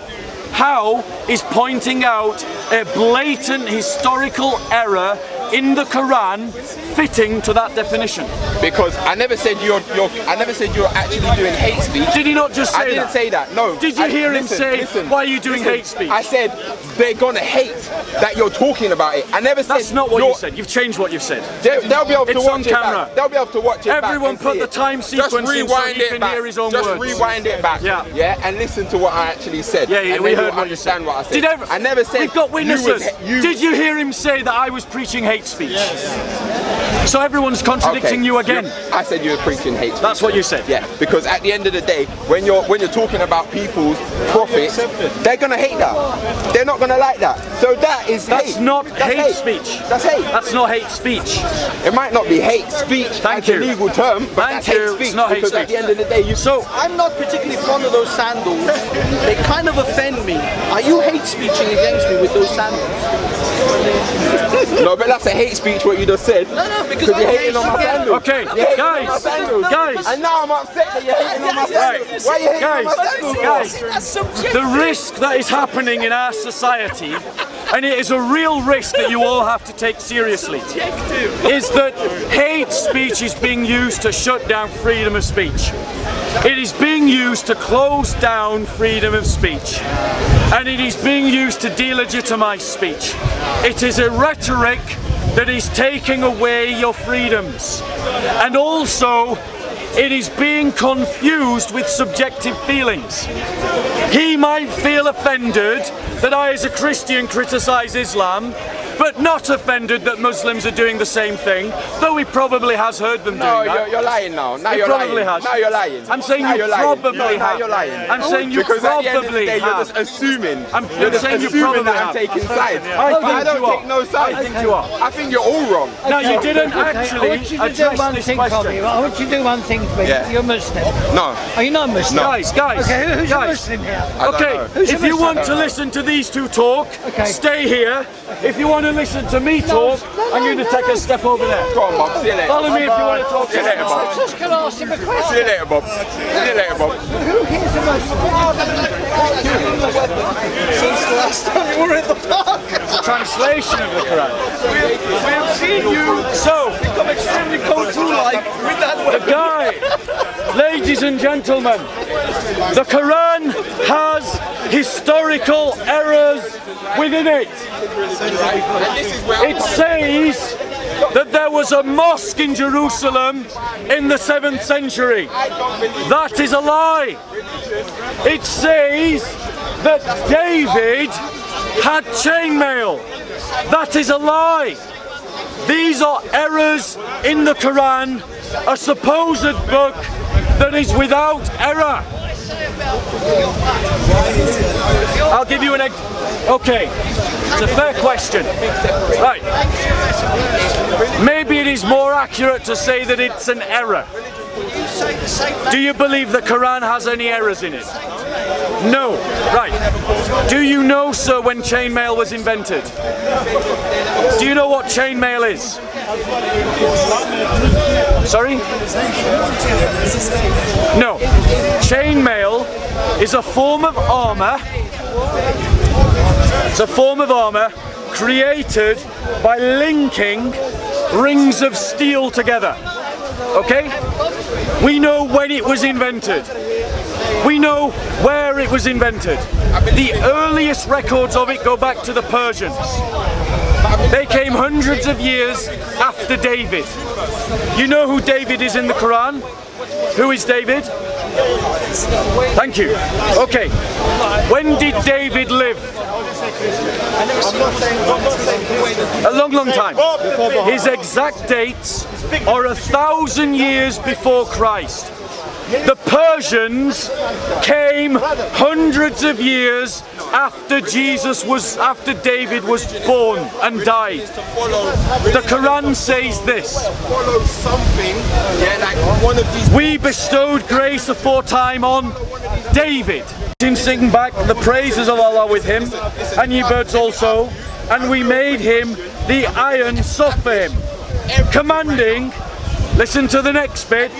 How is pointing out a blatant historical error in the Quran fitting to that definition? Because I never said you're actually doing hate speech. Did he not just say that? I didn't say that. No. Did you hear him say, why are you doing hate speech? I said they're gonna hate that you're talking about it. I never said. That's not what you said. You've changed what you've said. They'll be able to watch it camera. back. They'll be able to watch it Everyone back. put the time sequence in so he can hear his own words. Just rewind it back. Yeah, and listen to what I actually said. Yeah, we heard what you said. What I said. I never said. We've got witnesses. Did you hear him say that I was preaching hate speech? Yes. So everyone's contradicting you again. I said you were preaching hate speech. That's what you said. Yeah, because at the end of the day, when you're talking about people's profits, they're gonna hate that. They're not gonna like that. So that is hate. That's not hate speech. That's hate. That's not hate speech. It might not be hate speech as a legal term, but that's hate speech. It's not hate because speech. At the end of the day, I'm not particularly fond of those sandals. They kind of offend me. Are you hate speeching against me with those sandals? No, but that's a hate speech what you just said. No, because you're hating on my sandals. Okay, guys, and now I'm upset that you're hating on my sandals. Why are you hating on my sandals? Guys, the risk that is happening in our society, and it is a real risk that you all have to take seriously, is that hate speech is being used to shut down freedom of speech. It is being used to close down freedom of speech, and it is being used to delegitimize speech. It is a rhetoric that is taking away your freedoms, and also it is being confused with subjective feelings. He might feel offended that I as a Christian criticize Islam, but not offended that Muslims are doing the same thing, though he probably has heard them doing that. No, you're lying now. Now he you're probably lying. has. Now you're lying. I'm saying now you probably have. You're lying. I'm saying you because probably at the end of the day, have. you're just assuming. I'm just saying you assuming probably that have. I'm taking sides. I don't take no sides. I think you are. I think you're all wrong. No, you didn't actually I want you to do address one this thing question. for me. I want you to do one thing for me. Yeah. You're Muslim. No. Are you not Muslim? No. Guys. Okay, who's a guys. Muslim here? Okay, Who's if a you Muslim? want to listen to these two talk, stay here. If you want to listen to me talk, I'm going to take a step over there. Go on, Bob. See you later. Follow me if you want to talk. See you later, Bob. I'm just going to ask him a question. See you later, Bob. See you later, Bob. Who here's a Muslim? Since the last time you were in the park. Translation of the Quran. We have seen you become extremely cultural-like with that weapon. Guy, ladies and gentlemen, the Quran has historical errors within it. It says that there was a mosque in Jerusalem in the 7th century. That is a lie. It says that David had chainmail. That is a lie. These are errors in the Quran, a supposed book that is without error. I'll give you an okay, it's a fair question. Right. Maybe it is more accurate to say that it's an error. Do you believe the Quran has any errors in it? No. Right. Do you know, sir, when chainmail was invented? Do you know what chainmail is? Sorry? No. Chainmail is a form of armor. It's a form of armor created by linking rings of steel together. Okay? We know when it was invented. We know where it was invented. The earliest records of it go back to the Persians. They came hundreds of years after David. You know who David is in the Quran? Who is David? Thank you. Okay. When did David live? A long, long time. His exact dates are 1,000 years before Christ. The Persians came hundreds of years after David was born and died. The Quran says this: we bestowed grace aforetime on David, and sing back the praises of Allah with him, and ye birds also, and we made him the iron soft for him, commanding, listen to the next bit,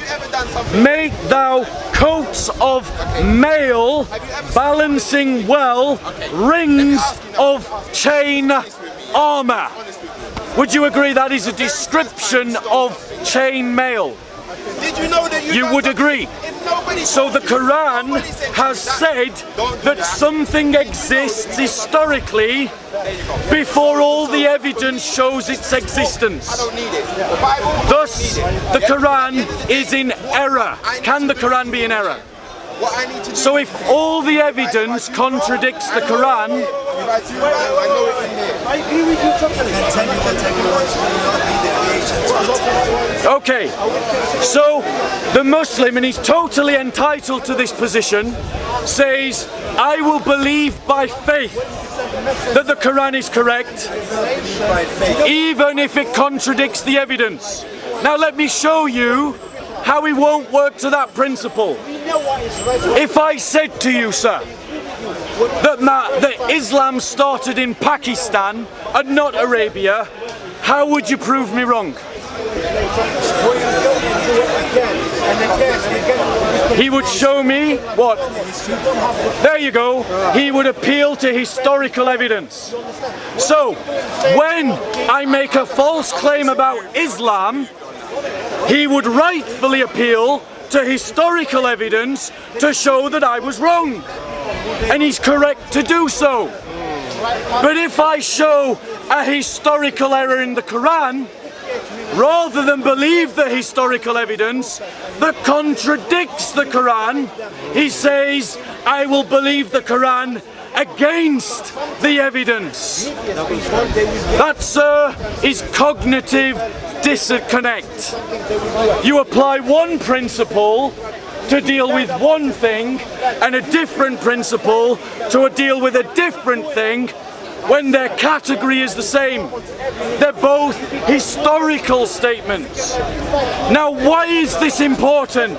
make thou coats of mail, balancing well, rings of chain armor. Would you agree that is a description of chain mail? Did you know that you would agree? So the Quran has said that something exists historically before all the evidence shows its existence. Thus, the Quran is in error. Can the Quran be in error? So if all the evidence contradicts the Quran, okay, so the Muslim, and he's totally entitled to this position, says, I will believe by faith that the Quran is correct, even if it contradicts the evidence. Now let me show you how we won't work to that principle. If I said to you, sir, that Islam started in Pakistan and not Arabia, how would you prove me wrong? He would show me what? There you go. He would appeal to historical evidence. So, when I make a false claim about Islam, he would rightfully appeal to historical evidence to show that I was wrong. And he's correct to do so. But if I show a historical error in the Quran, rather than believe the historical evidence that contradicts the Quran, he says, I will believe the Quran against the evidence. That, sir, is cognitive disconnect. You apply one principle to deal with one thing and a different principle to deal with a different thing when their category is the same. They're both historical statements. Now, why is this important?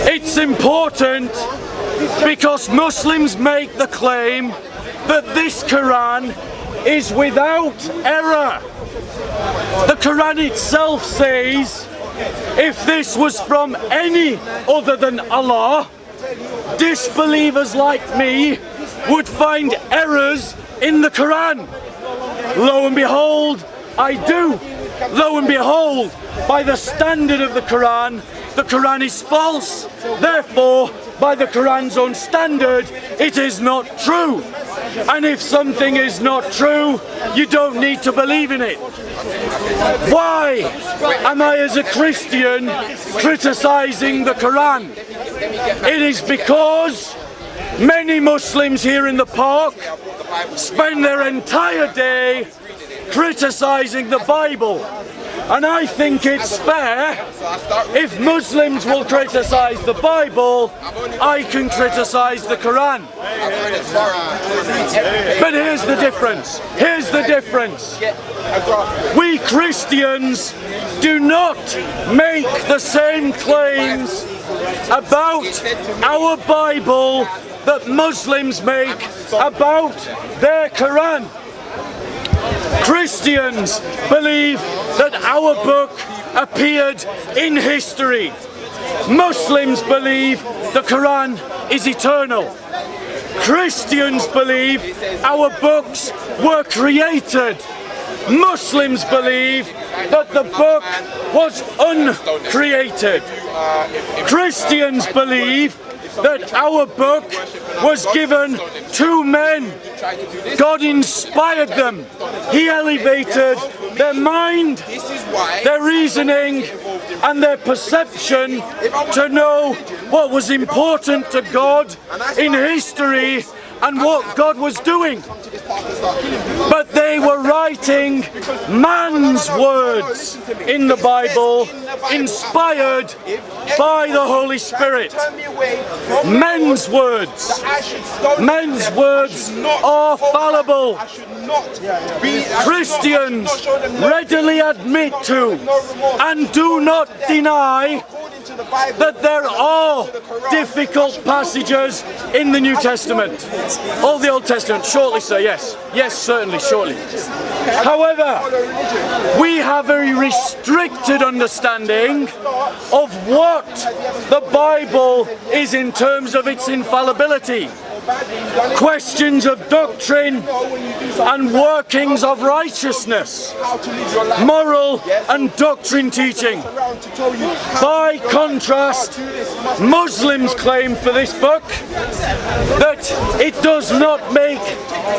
It's important because Muslims make the claim that this Quran is without error. The Quran itself says, if this was from any other than Allah, disbelievers like me would find errors in the Quran. Lo and behold, I do. Lo and behold, by the standard of the Quran is false. Therefore, by the Quran's own standard, it is not true. And if something is not true, you don't need to believe in it. Why am I, as a Christian, criticizing the Quran? It is because many Muslims here in the park spend their entire day criticizing the Bible. And I think it's fair, if Muslims will criticize the Bible, I can criticize the Quran. But here's the difference. Here's the difference. We Christians do not make the same claims about our Bible that Muslims make about their Quran. Christians believe that our book appeared in history. Muslims believe the Quran is eternal. Christians believe our books were created. Muslims believe that the book was uncreated. Christians believe that our book was given to men. God inspired them. He elevated their mind, their reasoning, and their perception to know what was important to God in history and what God was doing. But they were writing man's words in the Bible, inspired by the Holy Spirit. Men's words. Men's words are fallible. Christians readily admit to and do not deny that there are difficult passages in the New Testament. All the Old Testament, shortly, sir, yes. Yes, certainly, shortly. However, we have a restricted understanding of what the Bible is in terms of its infallibility. questions of doctrine and workings of righteousness, moral and doctrine teaching. By contrast, Muslims claim for this book that it does not make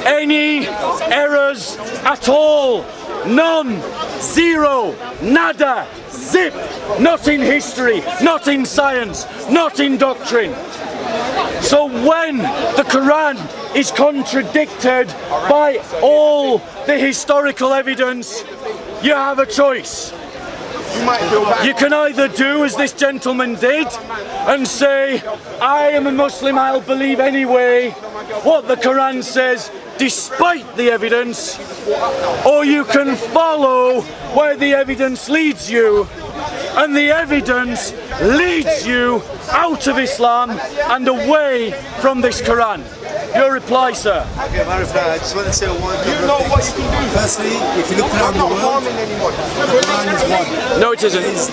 any errors at all. None, zero, nada, zip, not in history, not in science, not in doctrine. So when the Quran is contradicted by all the historical evidence, you have a choice. You can either do as this gentleman did and say, I am a Muslim, I'll believe anyway what the Quran says despite the evidence, or you can follow where the evidence leads you, and the evidence leads you out of Islam and away from this Quran. Your reply, sir? Okay, my reply, I just want to say one couple of things. Firstly, if you look around the world, the Quran is one. No, it isn't. It's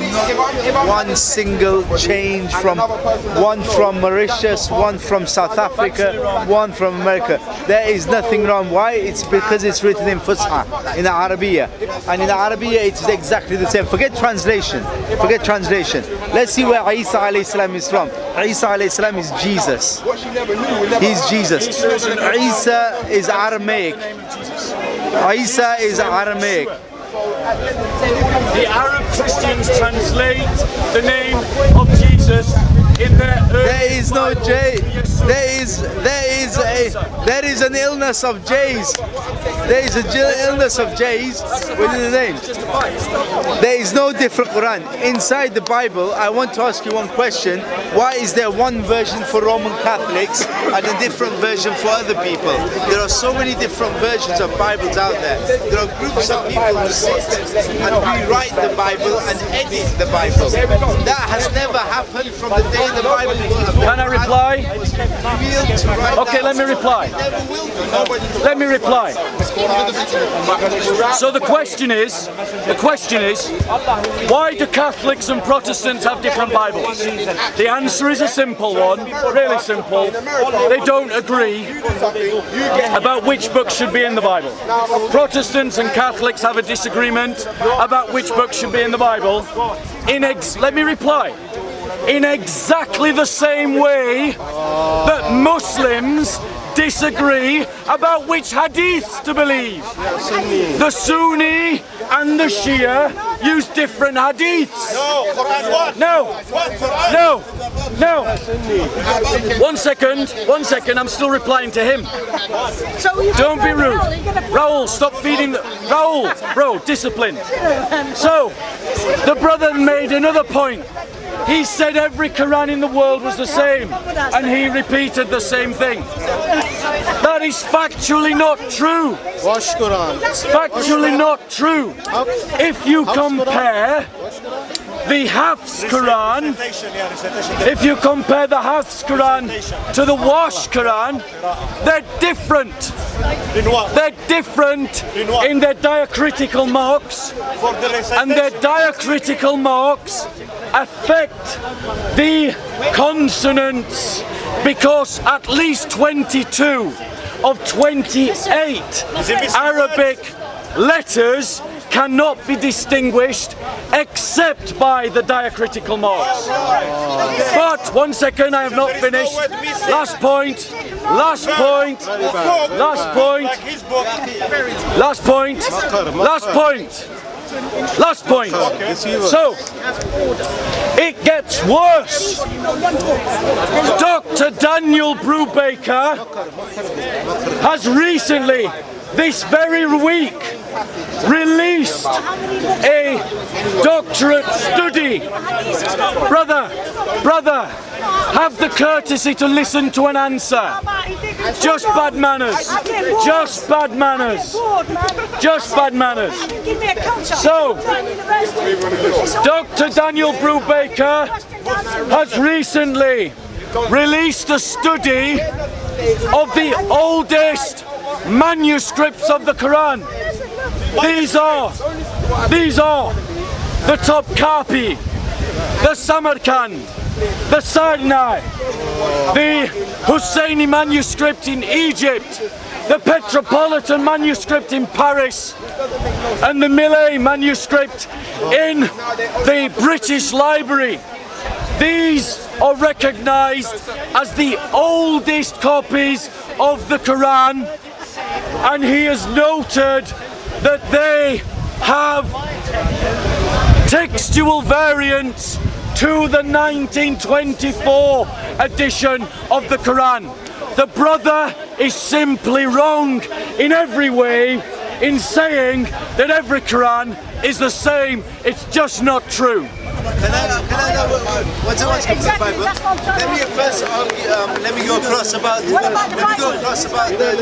not one single change from one from Mauritius, one from South Africa, one from America. There is nothing wrong. Why? It's because it's written in Fusha, in the Arabiya. And in the Arabiya, it is exactly the same. Forget translation. Forget translation. Let's see where Isa alayhi salam is from. Isa alayhi salam is Jesus. He's Jesus. Isa is Aramaic. Isa is Aramaic. The Arab Christians translate the name of Jesus in their There is no J. There is an illness of J's. There is an illness of J's within the name. There is no different Quran. Inside the Bible, I want to ask you one question. Why is there one version for Roman Catholics and a different version for other people? There are so many different versions of Bibles out there. There are groups of people who sit and rewrite the Bible and edit the Bible. That has never happened from the day the Bible was. Can I reply? Okay, let me reply. Let me reply. So the question is, why do Catholics and Protestants have different Bibles? The answer is a simple one, really simple. They don't agree about which book should be in the Bible. Protestants and Catholics have a disagreement about which book should be in the Bible. Let me reply. In exactly the same way that Muslims disagree about which hadiths to believe. The Sunni and the Shia use different hadiths. No. One second, I'm still replying to him. Don't be rude. Raul, stop feeding Raul, bro, discipline. So, the brother made another point. He said every Quran in the world was the same, and he repeated the same thing. That is factually not true. It's factually not true. If you compare the Hafs Quran, if you compare the Hafs Quran to the Wash Quran, they're different. They're different in their diacritical marks, and their diacritical marks affect the consonants because at least 22 of 28 Arabic letters cannot be distinguished except by the diacritical marks. But one second, I have not finished. Last point. So, it gets worse. Dr. Daniel Brubaker has recently, this very week, released a doctorate study. Brother, have the courtesy to listen to an answer. Just bad manners. Just bad manners. Just bad manners. So, Dr. Daniel Brubaker has recently released a study of the oldest manuscripts of the Quran. These are the Topkapi, the Samarkand, the Sinai, the Husseini manuscript in Egypt, the Petropolitan manuscript in Paris, and the Millet manuscript in the British Library. These are recognized as the oldest copies of the Quran, and he has noted that they have textual variants to the 1924 edition of the Quran. The brother is simply wrong in every way in saying that every Quran is the same. It's just not true. Can I know what's the Bible? Let me first let me go across about the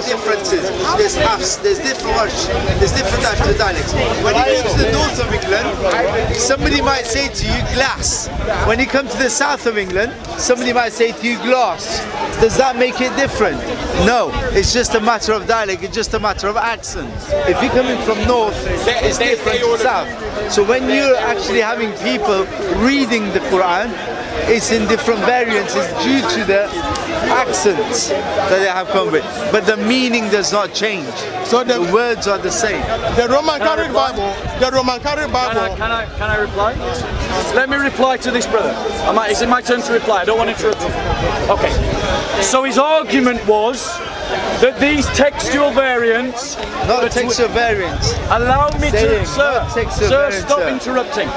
differences. There's halves, there's different words, there's different types of dialects. When you go to the north of England, somebody might say to you glass. When you come to the south of England, somebody might say to you glass. Does that make it different? No, it's just a matter of dialect, it's just a matter of accent. If you're coming from north, it's different to south. So when you're actually having people reading the Quran, it's in different variants, it's due to the accents that they have come with. But the meaning does not change. So the words are the same. The Roman Catholic Bible, Can I reply? Let me reply to this brother. Is it my turn to reply? I don't want to interrupt you. Okay. So his argument was that these textual variants... Not textual variants. Allow me to... Sir, stop sir. interrupting.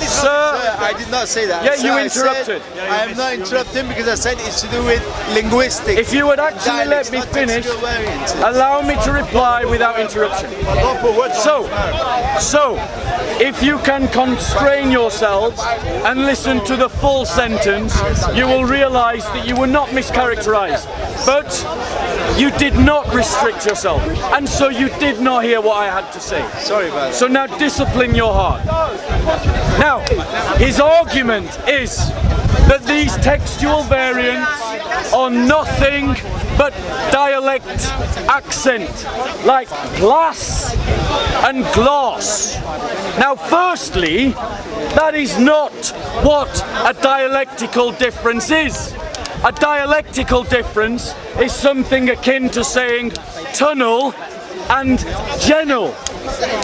Sir, I did not say that. Yeah, sir, you interrupted. I am not interrupting because I said it's to do with linguistics. If you would actually let me finish, allow me to reply without interruption. So, if you can constrain yourselves and listen to the full sentence, you will realize that you were not mischaracterized. But you did not restrict yourself, and so you did not hear what I had to say. Sorry about that. So now discipline your heart. Now, his argument is that these textual variants are nothing but dialect accent, like glass and glass. Now, firstly, that is not what a dialectical difference is. A dialectical difference is something akin to saying tunnel and gentle.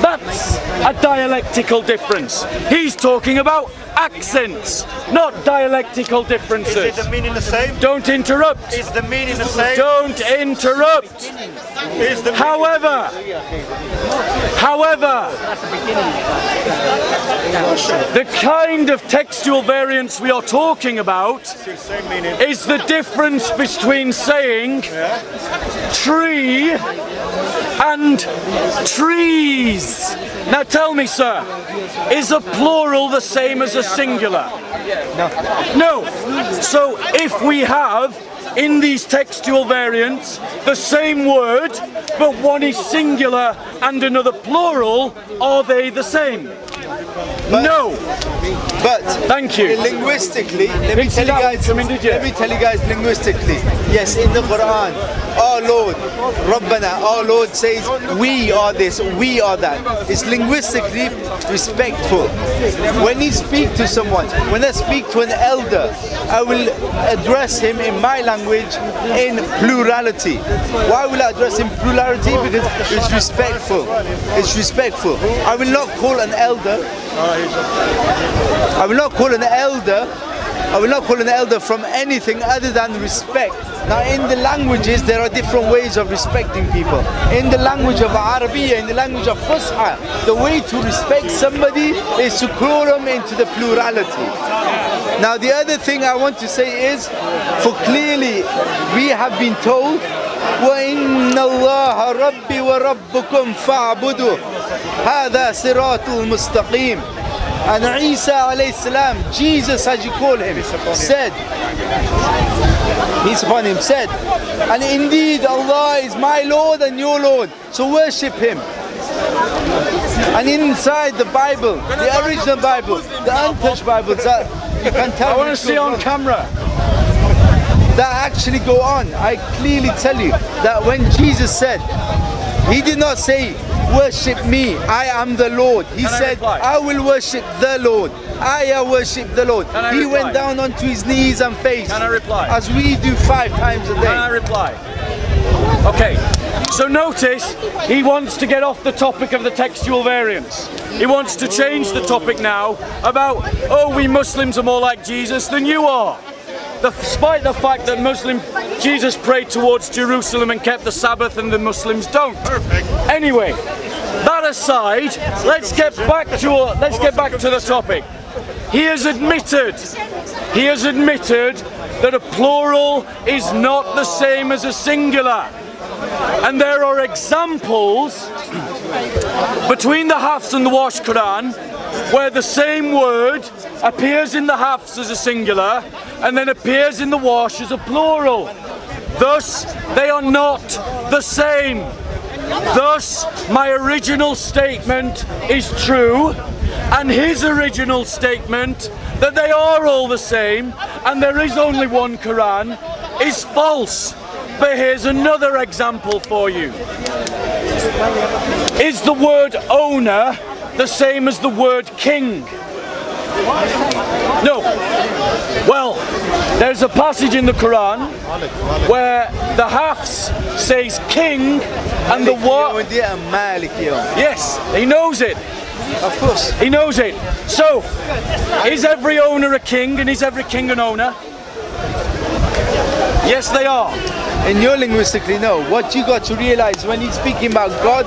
That's a dialectical difference. He's talking about accents, not dialectical differences. Is the meaning the same? Don't interrupt. Is the meaning the same? Don't interrupt. However, the kind of textual variance we are talking about is the difference between saying tree and trees. Now tell me, sir, is a plural the same as a singular? No. So if we have in these textual variants the same word, but one is singular and another plural, are they the same? No. But thank you. Linguistically, let me tell you guys linguistically. Yes, in the Quran, our Lord, Rabbana, our Lord says, we are this, we are that. It's linguistically respectful. When you speak to someone, when I speak to an elder, I will address him in my language in plurality. Why will I address him in plurality? Because it's respectful. It's respectful. I will not call an elder from anything other than respect. Now in the languages there are different ways of respecting people. In the language of Arabiya, in the language of Fusha, the way to respect somebody is to call them into the plurality. Now the other thing I want to say is, for clearly we have been told, وَإِنَّ اللَّهَ رَبِّي وَرَبُّكُمْ فَاعْبُدُوهُ هَذَا صِرَاطُ الْمُسْتَقِيمِ. And Isa alayhi salam, Jesus as you call him, said, peace upon him, said, and indeed Allah is my Lord and your Lord, so worship him. And inside the Bible, the original Bible, the untouched Bibles that you can tell. I want to see on camera. That actually go on. I clearly tell you that when Jesus said, he did not say, worship me. I am the Lord. He said, I will worship the Lord. I worship the Lord. He went down onto his knees and face. Can I reply? As we do 5 times a day. Can I reply? Okay, so notice he wants to get off the topic of the textual variants. He wants to change the topic now about, oh, we Muslims are more like Jesus than you are. Despite the fact that Jesus prayed towards Jerusalem and kept the Sabbath and the Muslims don't. Anyway, that aside, let's get back to the topic. He has admitted that a plural is not the same as a singular. And there are examples between the Hafs and the Wash Quran where the same word appears in the Hafs as a singular and then appears in the Wash as a plural. Thus, they are not the same. Thus, my original statement is true, and his original statement that they are all the same and there is only one Quran is false. But here's another example for you. Is the word owner the same as the word king? No. Well, there's a passage in the Quran where the Hafs says king and the what? Yes, he knows it. Of course. He knows it. So, is every owner a king and is every king an owner? Yes, they are. And you're linguistically no. What you got to realize when he's speaking about God,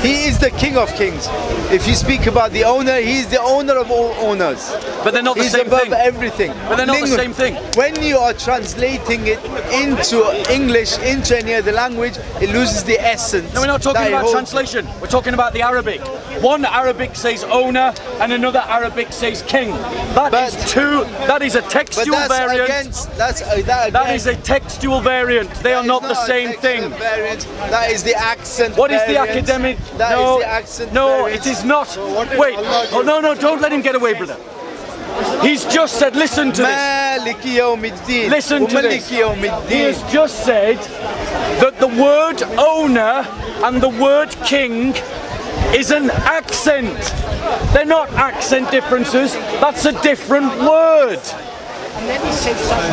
he is the King of Kings. If you speak about the owner, he is the owner of all owners. But they're not the same thing. He's above everything. But they're not the same thing. When you are translating it into English, into any other language, it loses the essence. No, we're not talking about translation. We're talking about the Arabic. One Arabic says owner and another Arabic says king. That is a textual variant. That is a textual variant. They are not the same thing. That is the accent. What is the academic? That is the accent. No, it is not. Wait. Oh no, don't let him get away, brother. He's just said, listen to this. Listen to this. He has just said that the word owner and the word king is an accent. They're not accent differences. That's a different word.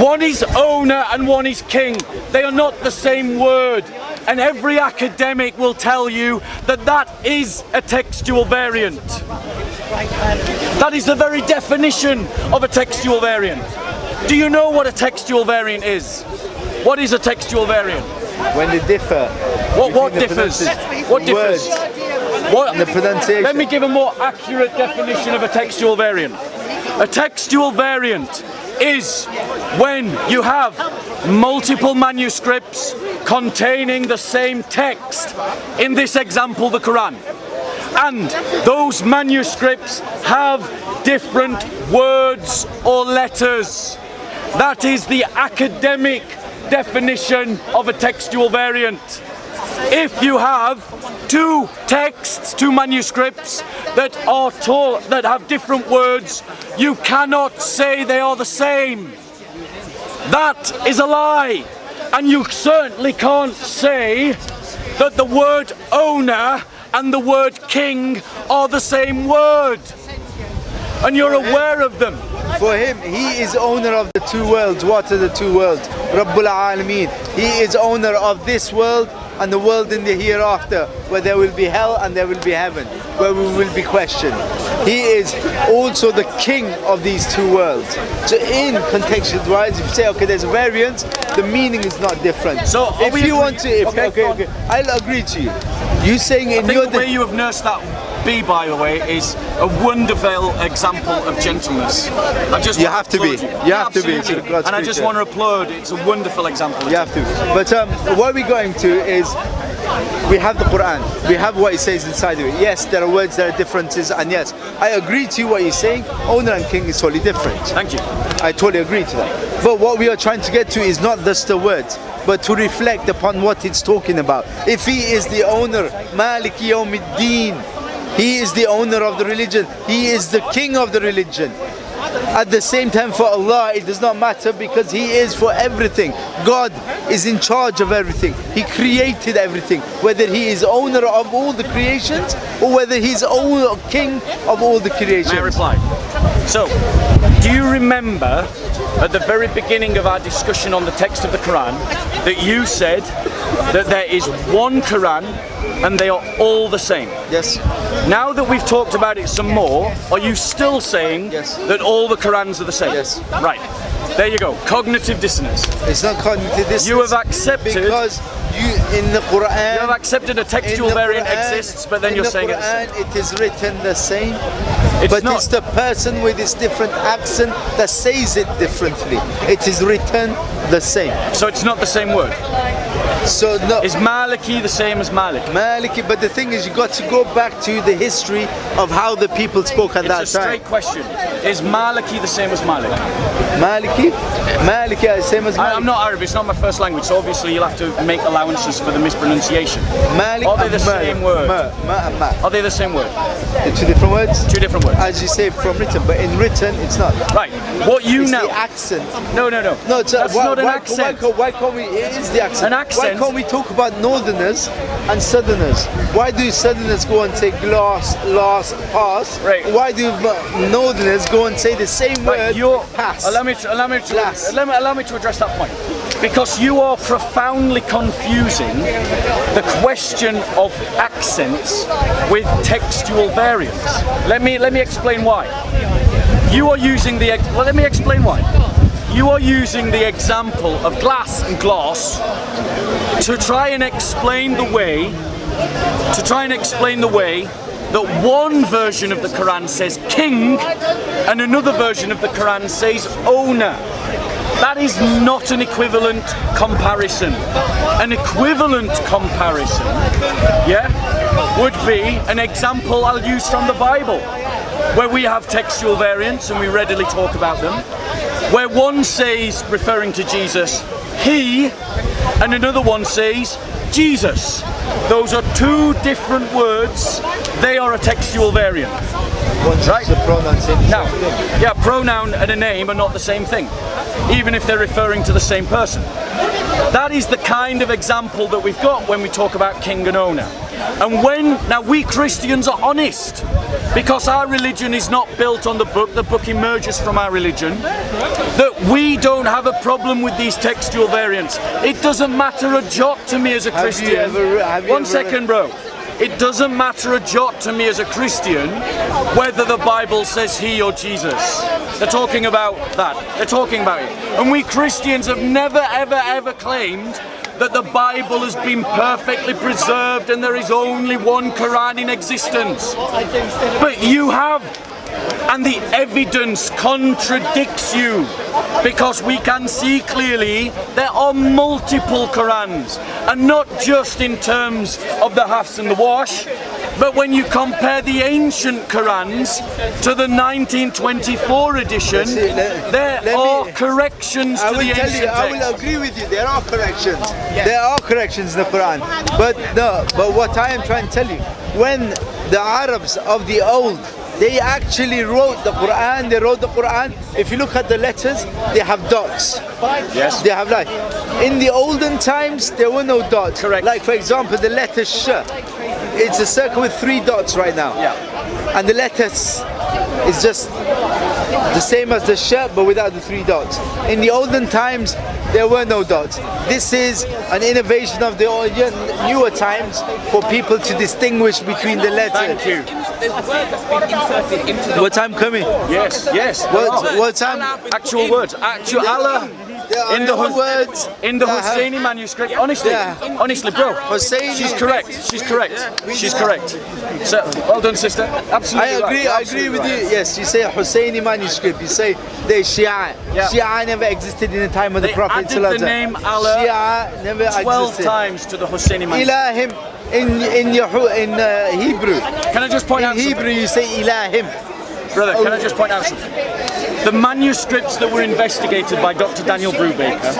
One is owner and one is king. They are not the same word. And every academic will tell you that that is a textual variant. That is the very definition of a textual variant. Do you know what a textual variant is? What is a textual variant? When they differ. What differs? What differs? What? The pronunciation. Let me give a more accurate definition of a textual variant. A textual variant is when you have multiple manuscripts containing the same text, in this example the Quran, and those manuscripts have different words or letters. That is the academic definition of a textual variant. If you have two texts, two manuscripts that are taught that have different words, you cannot say they are the same. That is a lie. And you certainly can't say that the word owner and the word king are the same word. And you're aware of them. For him, he is owner of the two worlds. What are the two worlds? Rabbul Alameen. He is owner of this world and the world in the hereafter, where there will be hell and there will be heaven, where we will be questioned. He is also the king of these two worlds. So in contextual wise, if you say, okay, there's a variance, the meaning is not different. So if you want to, okay, I'll agree to you. You saying in your... the way you have nursed that B, by the way, is a wonderful example of gentleness. You have to be. You have to be. And I just want to applaud. It's a wonderful example. You have to. But what we're going to is, we have the Quran. We have what it says inside of it. Yes, there are words, there are differences, and yes, I agree to what you're saying. Owner and king is totally different. Thank you. I totally agree to that. But what we are trying to get to is not just the words, but to reflect upon what it's talking about. If he is the owner, Maliki Yawmiddin, he is the owner of the religion. He is the king of the religion. at the same time for Allah it does not matter, because He is for everything. God is in charge of everything. He created everything, whether He is owner of all the creations or whether He's king of all the creations. May I reply? So, do you remember at the very beginning of our discussion on the text of the Quran that you said that there is one Quran and they are all the same? Yes. Now that we've talked about it some more, are you still saying that all the Qurans are the same? Yes. Right. There you go. Cognitive dissonance. It's not cognitive dissonance. You have accepted because in the Quran. You have accepted a textual variant exists, but then you're saying it's the same. It is written the same. It's but not. It's the person with this different accent that says it differently. It is written the same. So it's not the same word. So no. Is Maliki the same as Malik? Maliki, but the thing is, you got to go back to the history of how the people spoke at that time. It's a straight question. Is Maliki the same as Malik? Maliki? Maliki is the same as Malik. I'm not Arab, it's not my first language, so obviously you'll have to make allowances for the mispronunciation. Malik. Are they the same word? Are they the same word? They're two different words? Two different words. As you say, from written, but in written, it's not. Right. What you it's know. the accent. No. No, it's that's not an accent. Why can't we? It is the accent. An accent. Why can't we talk about northerners and southerners? Why do southerners go and say glass, pass? Right. Why do northerners go and say the same word? Pass. Allow me to address that point. Because you are profoundly confusing the question of accents with textual variants. Let me explain why. You are using the let me explain why. You are using the example of glass and gloss to try and explain the way that one version of the Quran says king and another version of the Quran says owner. That is not an equivalent comparison. An equivalent comparison, would be an example I'll use from the Bible, where we have textual variants and we readily talk about them, where one says, referring to Jesus, he, and another one says, Jesus. Those are two different words. They are a textual variant. Right? Now, pronoun and a name are not the same thing, even if they're referring to the same person. That is the kind of example that we've got when we talk about king and owner. And now we Christians are honest, because our religion is not built on the book emerges from our religion, that we don't have a problem with these textual variants. It doesn't matter a jot to me as a Christian. One second, bro. It doesn't matter a jot to me as a Christian whether the Bible says he or Jesus. They're talking about that. They're talking about it. And we Christians have never, ever, ever claimed that the Bible has been perfectly preserved and there is only one Quran in existence. But you have. And the evidence contradicts you, because we can see clearly there are multiple Qurans, and not just in terms of the Hafs and the Wash, but when you compare the ancient Qurans to the 1924 edition, there are corrections to the ancient text. I will agree with you, there are corrections. There are corrections in the Quran. But what I am trying to tell you, when the Arabs of the old, they actually wrote the Quran. They wrote the Quran. If you look at the letters, they have dots. Yes. They have in the olden times, there were no dots. Correct. Like for example, the letter sh. It's a circle with 3 dots right now. Yeah. And the letters is just the same as the sh, but without the 3 dots. In the olden times, there were no dots. This is an innovation of the newer times for people to distinguish between the letters. Thank you. What time coming? Yes. What time? Actual words. Actual Allah. In the Husseini manuscript, honestly, bro, she's correct. So, well done, sister. Absolutely. I agree with you. Yes, you say Husseini manuscript. You say the Shia. Yeah. Shia never existed in the time of the Prophet. Added the name Allah Shia never 12 existed. times to the Husseini manuscript. Ilahim in Hebrew. Can I just point out? In Hebrew, you say Ilahim. Brother, can I just point out something? The manuscripts that were investigated by Dr. Daniel Brubaker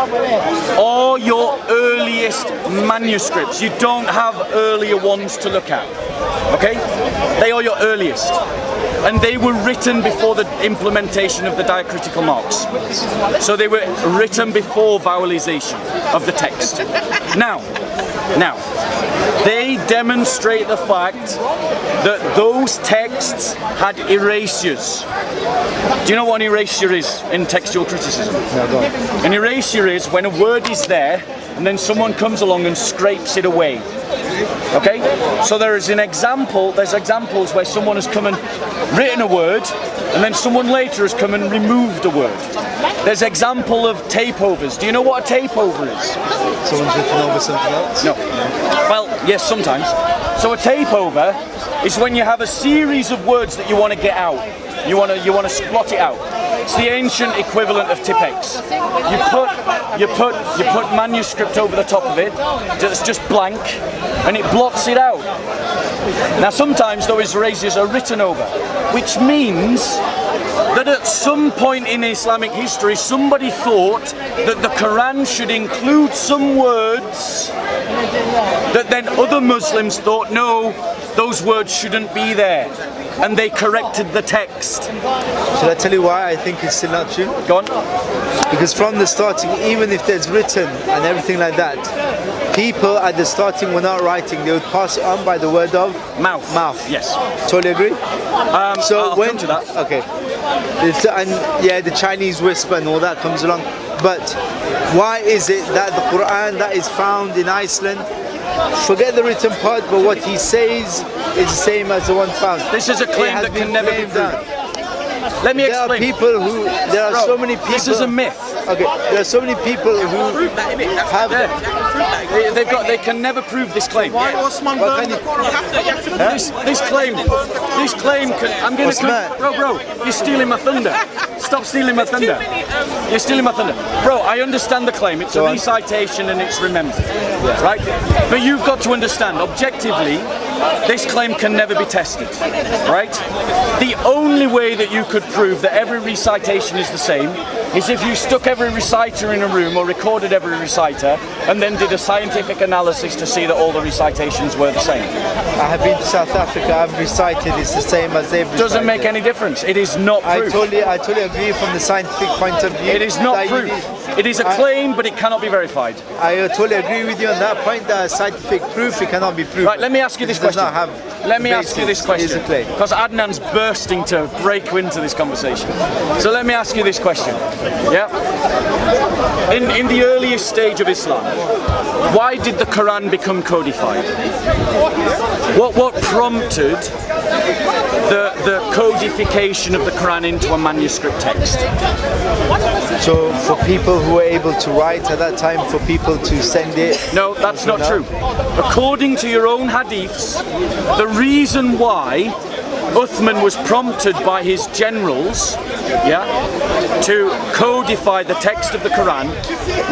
are your earliest manuscripts. You don't have earlier ones to look at. Okay? They are your earliest. and they were written before the implementation of the diacritical marks. So they were written before vowelization of the text. Now, they demonstrate the fact that those texts had erasures. Do you know what an erasure is in textual criticism? No, go on. An erasure is when a word is there and then someone comes along and scrapes it away. Okay? So there's examples where someone has come and written a word and then someone later has come and removed a word. There's example of tapeovers. Do you know what a tapeover is? Someone's written over something else? No. Well, yes, sometimes. So a tapeover is when you have a series of words that you want to get out. You want to splot it out. It's the ancient equivalent of Tipex. You put manuscript over the top of it. It's just blank, and it blots it out. Now sometimes those erasures are written over, which means that at some point in Islamic history somebody thought that the Quran should include some words that then other Muslims thought no, those words shouldn't be there, and they corrected the text. Shall I tell you why I think it's still not true? Go on. Because from the starting, even if there's written and everything like that, people at the starting were not writing, they would pass it on by the word of mouth. Yes. Totally agree? So when to that. Okay. And yeah, the Chinese whisper and all that comes along. But why is it that the Quran that is found in Iceland, forget the written part, but what he says is the same as the one found? This is a claim that can never be proved. Let me explain. There are so many people. This is a myth. Okay, there are so many people who have. They can never prove this claim. Why Osman burned the Quran? This claim can. I'm going to. Bro, you're stealing my thunder. Stop stealing my thunder. You're stealing my thunder. Bro, I understand the claim. It's a recitation and it's remembered. Right? But you've got to understand, objectively, this claim can never be tested. Right? The only way that you could prove that every recitation is the same is if you stuck every reciter in a room or recorded every reciter and then did a scientific analysis to see that all the recitations were the same. I have been to South Africa, I've recited, it's the same as they've recited. Doesn't make any difference. It is not proof. I totally agree from the scientific point of view. It is not proof. It is a claim, but it cannot be verified. I totally agree with you on that point, that scientific proof, it cannot be proved. Right, let me ask you this question. Let me ask you this question. Basically. Because Adnan's bursting to break into this conversation. So let me ask you this question. Yeah? In the earliest stage of Islam, why did the Quran become codified? What prompted the codification of the Quran into a manuscript text? So for people who were able to write at that time, for people to send it? No, that's not true. According to your own hadiths, the reason why Uthman was prompted by his generals to codify the text of the Quran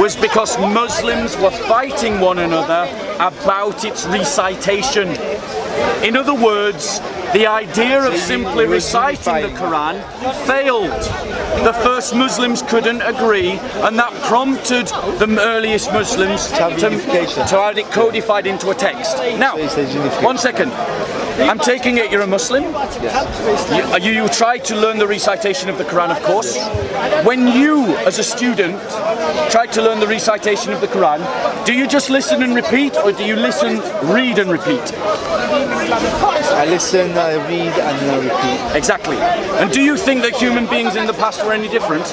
was because Muslims were fighting one another about its recitation. In other words, the idea of simply reciting the Quran failed. The first Muslims couldn't agree, and that prompted the earliest Muslims to have it codified into a text. Now, 1 second. I'm taking it you're a Muslim? Yes. You tried to learn the recitation of the Quran, of course. When you, as a student, tried to learn the recitation of the Quran, do you just listen and repeat, or do you listen, read and repeat? I listen, I read and I repeat. Exactly. And do you think that human beings in the past were any different?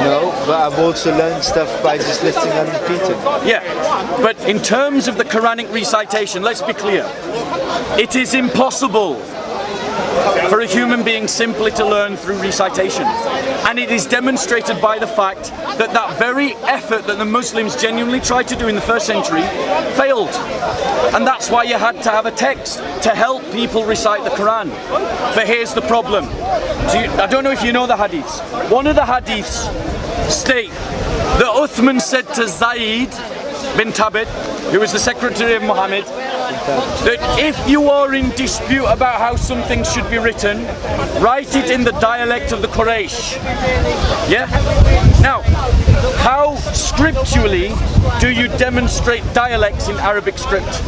No, but I've also learned stuff by just listening and repeating. Yeah, but in terms of the Quranic recitation, let's be clear. It is impossible for a human being simply to learn through recitation. And it is demonstrated by the fact that that very effort that the Muslims genuinely tried to do in the first century failed. And that's why you had to have a text to help people recite the Quran. But here's the problem. I don't know if you know the hadiths. One of the hadiths state that Uthman said to Zayd bin Thabit, who was the secretary of Muhammad, that if you are in dispute about how something should be written, write it in the dialect of the Quraysh. Yeah? Now, how scripturally do you demonstrate dialects in Arabic script?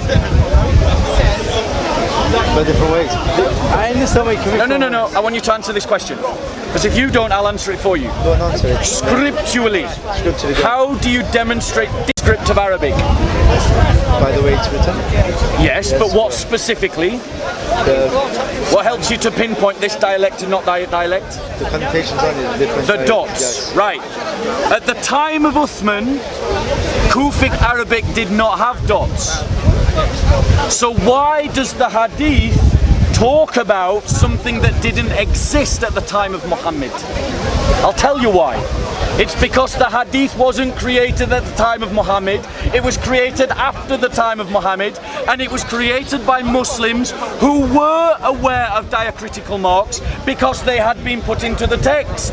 By different ways. I understand where you're coming from. No. I want you to answer this question. Because if you don't, I'll answer it for you. Don't answer it. Scripturally, how do you demonstrate the script of Arabic? By the way it's written. Yes, but what specifically? What helps you to pinpoint this dialect and not that dialect? The connotations on it, different. The dots, right. At the time of Uthman, Kufic Arabic did not have dots. So why does the hadith talk about something that didn't exist at the time of Muhammad? I'll tell you why. It's because the hadith wasn't created at the time of Muhammad, it was created after the time of Muhammad, and it was created by Muslims who were aware of diacritical marks because they had been put into the text.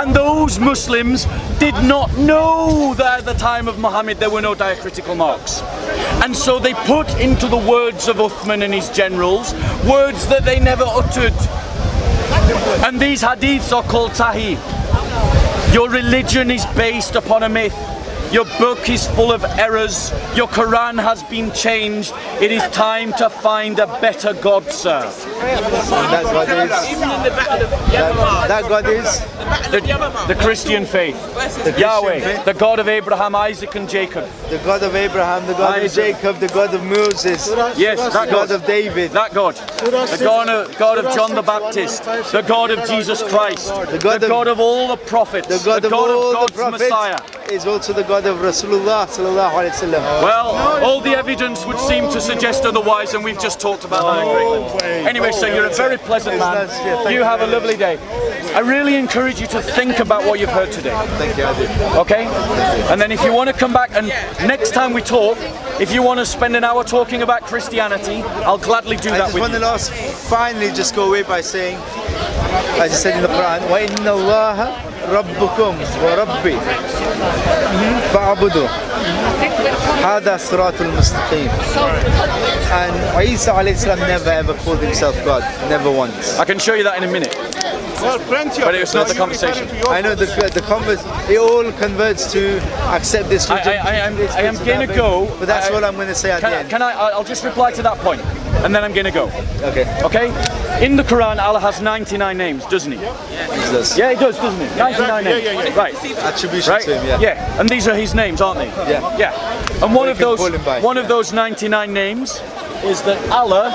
And those Muslims did not know that at the time of Muhammad there were no diacritical marks. And so they put into the words of Uthman and his generals words that they never uttered. And these hadiths are called Sahih. Your religion is based upon a myth. Your book is full of errors. Your Quran has been changed. It is time to find a better God, sir. That God is the Christian faith. Yahweh, the God of Abraham, Isaac and Jacob. The God of Abraham, the God of Jacob, the God of Moses. Yes, that God of David. That God. The God of John the Baptist. The God of Jesus Christ. The God of all the prophets. The God of all God's the prophets Messiah. Is also the God of Rasulullah sallallahu alaihi wasallam. Well, all the evidence would seem to suggest otherwise, and we've just talked about that in great length. Anyway, so you're a very pleasant man. You have a lovely day. I really encourage you to think about what you've heard today. Thank you, I did. Okay? And then if you want to come back, and next time we talk, if you want to spend an hour talking about Christianity, I'll gladly do that with you. I just want to finally just go away by saying, as it said in the Quran, وَإِنَّ اللَّهَ رَبُّكُمْ وَرَبِّي فَاعْبُدُوا هَذَا صِرَاطُ الْمُسْتَقِيمِ. And Isa alayhi salam never ever called himself God, never once. I can show you that in a minute. But it's not the conversation. I know it all converts to accept this religion. I am going to go. But that's what I'm going to say at the end. I'll just reply to that point, and then I'm going to go. Okay. Okay? In the Quran, Allah has 99 names, doesn't he? He does. Yeah, he does, doesn't he? 99 names. Yeah. Right. Attribution to him, yeah. Yeah, and these are his names, aren't they? Yeah. Yeah. And one of those 99 names is that Allah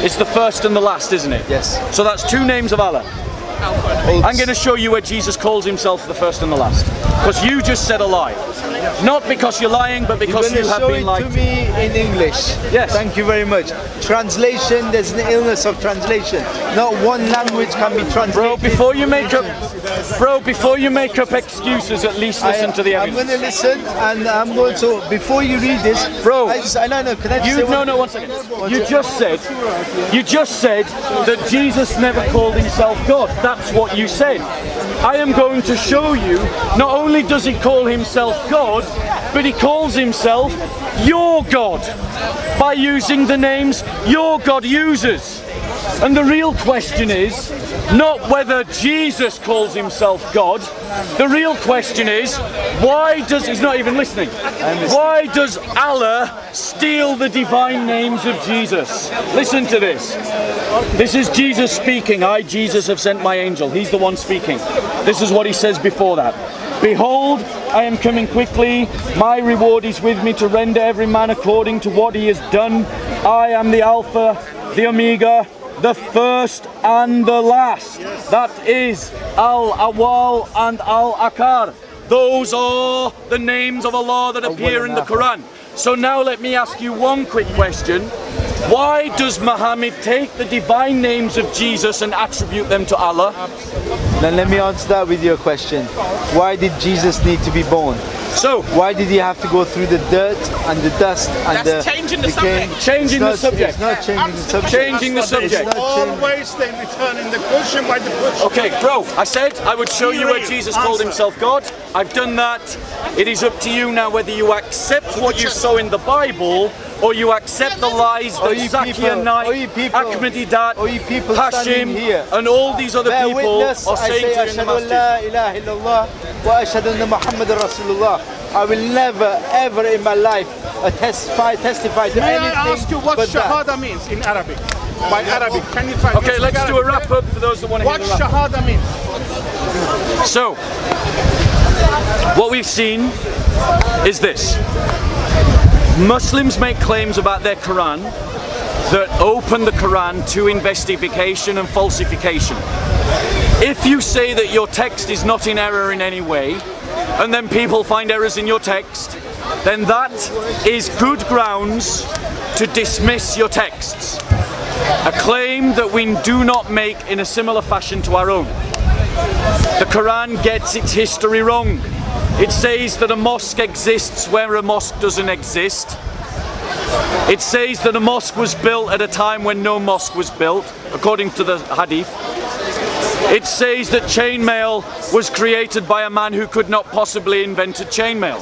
is the first and the last, isn't it? Yes. So that's two names of Allah. I'm going to show you where Jesus calls himself the first and the last. Because you just said a lie. Not because you're lying, but because you have been lied to me in English. Yes. Thank you very much. Translation, there's an illness of translation. Not one language can be translated. Bro, before you make up excuses, at least listen to the evidence. I'm going to listen, and I'm going to, before you read this, bro, one second. You just said that Jesus never called himself God. That's what you said. I am going to show you, not only does he call himself God, but he calls himself your God by using the names your God uses. And the real question is not whether Jesus calls himself God. The real question is, why does, he's not even listening, why does Allah steal the divine names of Jesus? Listen to this. This is Jesus speaking. I, Jesus, have sent my angel. He's the one speaking. This is what he says before that. Behold, I am coming quickly. My reward is with me to render every man according to what he has done. I am the Alpha, the Omega, the first and the last. That is Al-Awwal and Al-Akhir. Those are the names of Allah that appear in the Quran. So now let me ask you one quick question. Why does Muhammad take the divine names of Jesus and attribute them to Allah? Then let me answer that with your question. Why did Jesus need to be born? So why did he have to go through the dirt and the dust and That's changing the subject. Changing the subject. It's not changing the subject. Changing the subject. Always they returning the question by the question. Okay, bro, I said I would show you where Jesus called himself God. I've done that. It is up to you now whether you accept what you saw in the Bible or you accept the lies that Zakir Naik, Ahmadidat, Hashim, and all these other people are saying to you in the masjid. I will never ever in my life testify to anything. May I ask you what shahada means in Arabic? By Arabic, can you try? Okay, let's do a wrap up for those that want to hear the wrap. What shahada means? So, what we've seen is this. Muslims make claims about their Quran that open the Quran to investigation and falsification. If you say that your text is not in error in any way, and then people find errors in your text, then that is good grounds to dismiss your texts. A claim that we do not make in a similar fashion to our own. The Quran gets its history wrong. It says that a mosque exists where a mosque doesn't exist. It says that a mosque was built at a time when no mosque was built, according to the hadith. It says that chainmail was created by a man who could not possibly invented chainmail.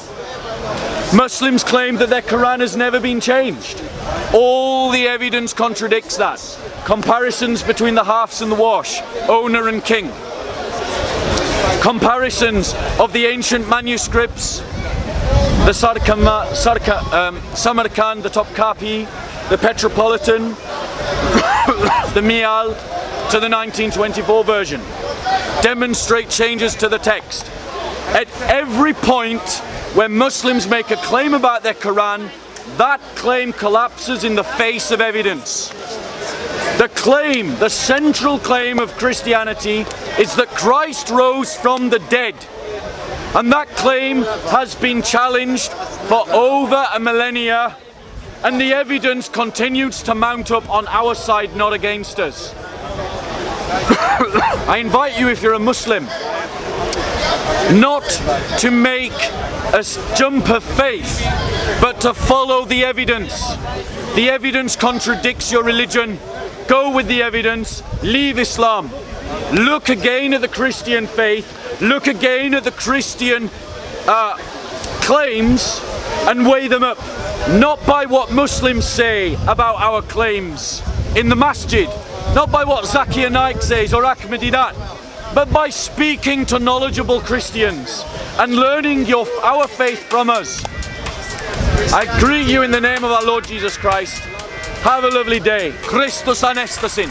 Muslims claim that their Quran has never been changed. All the evidence contradicts that. Comparisons between the Hafs and the Wash, owner and king. Comparisons of the ancient manuscripts, the Samarkand, the Topkapi, the Petropolitan, the Mial, to the 1924 version, demonstrate changes to the text. At every point where Muslims make a claim about their Quran, that claim collapses in the face of evidence. The claim, the central claim of Christianity is that Christ rose from the dead. And that claim has been challenged for over a millennia, and the evidence continues to mount up on our side, not against us. I invite you, if you're a Muslim, not to make a jump of faith, but to follow the evidence. The evidence contradicts your religion. Go with the evidence, leave Islam. Look again at the Christian faith, look again at the Christian claims and weigh them up. Not by what Muslims say about our claims in the masjid, not by what Zakir Naik says or Ahmadidat, but by speaking to knowledgeable Christians and learning our faith from us. I greet you in the name of our Lord Jesus Christ. Have a lovely day. Christus Anestasin.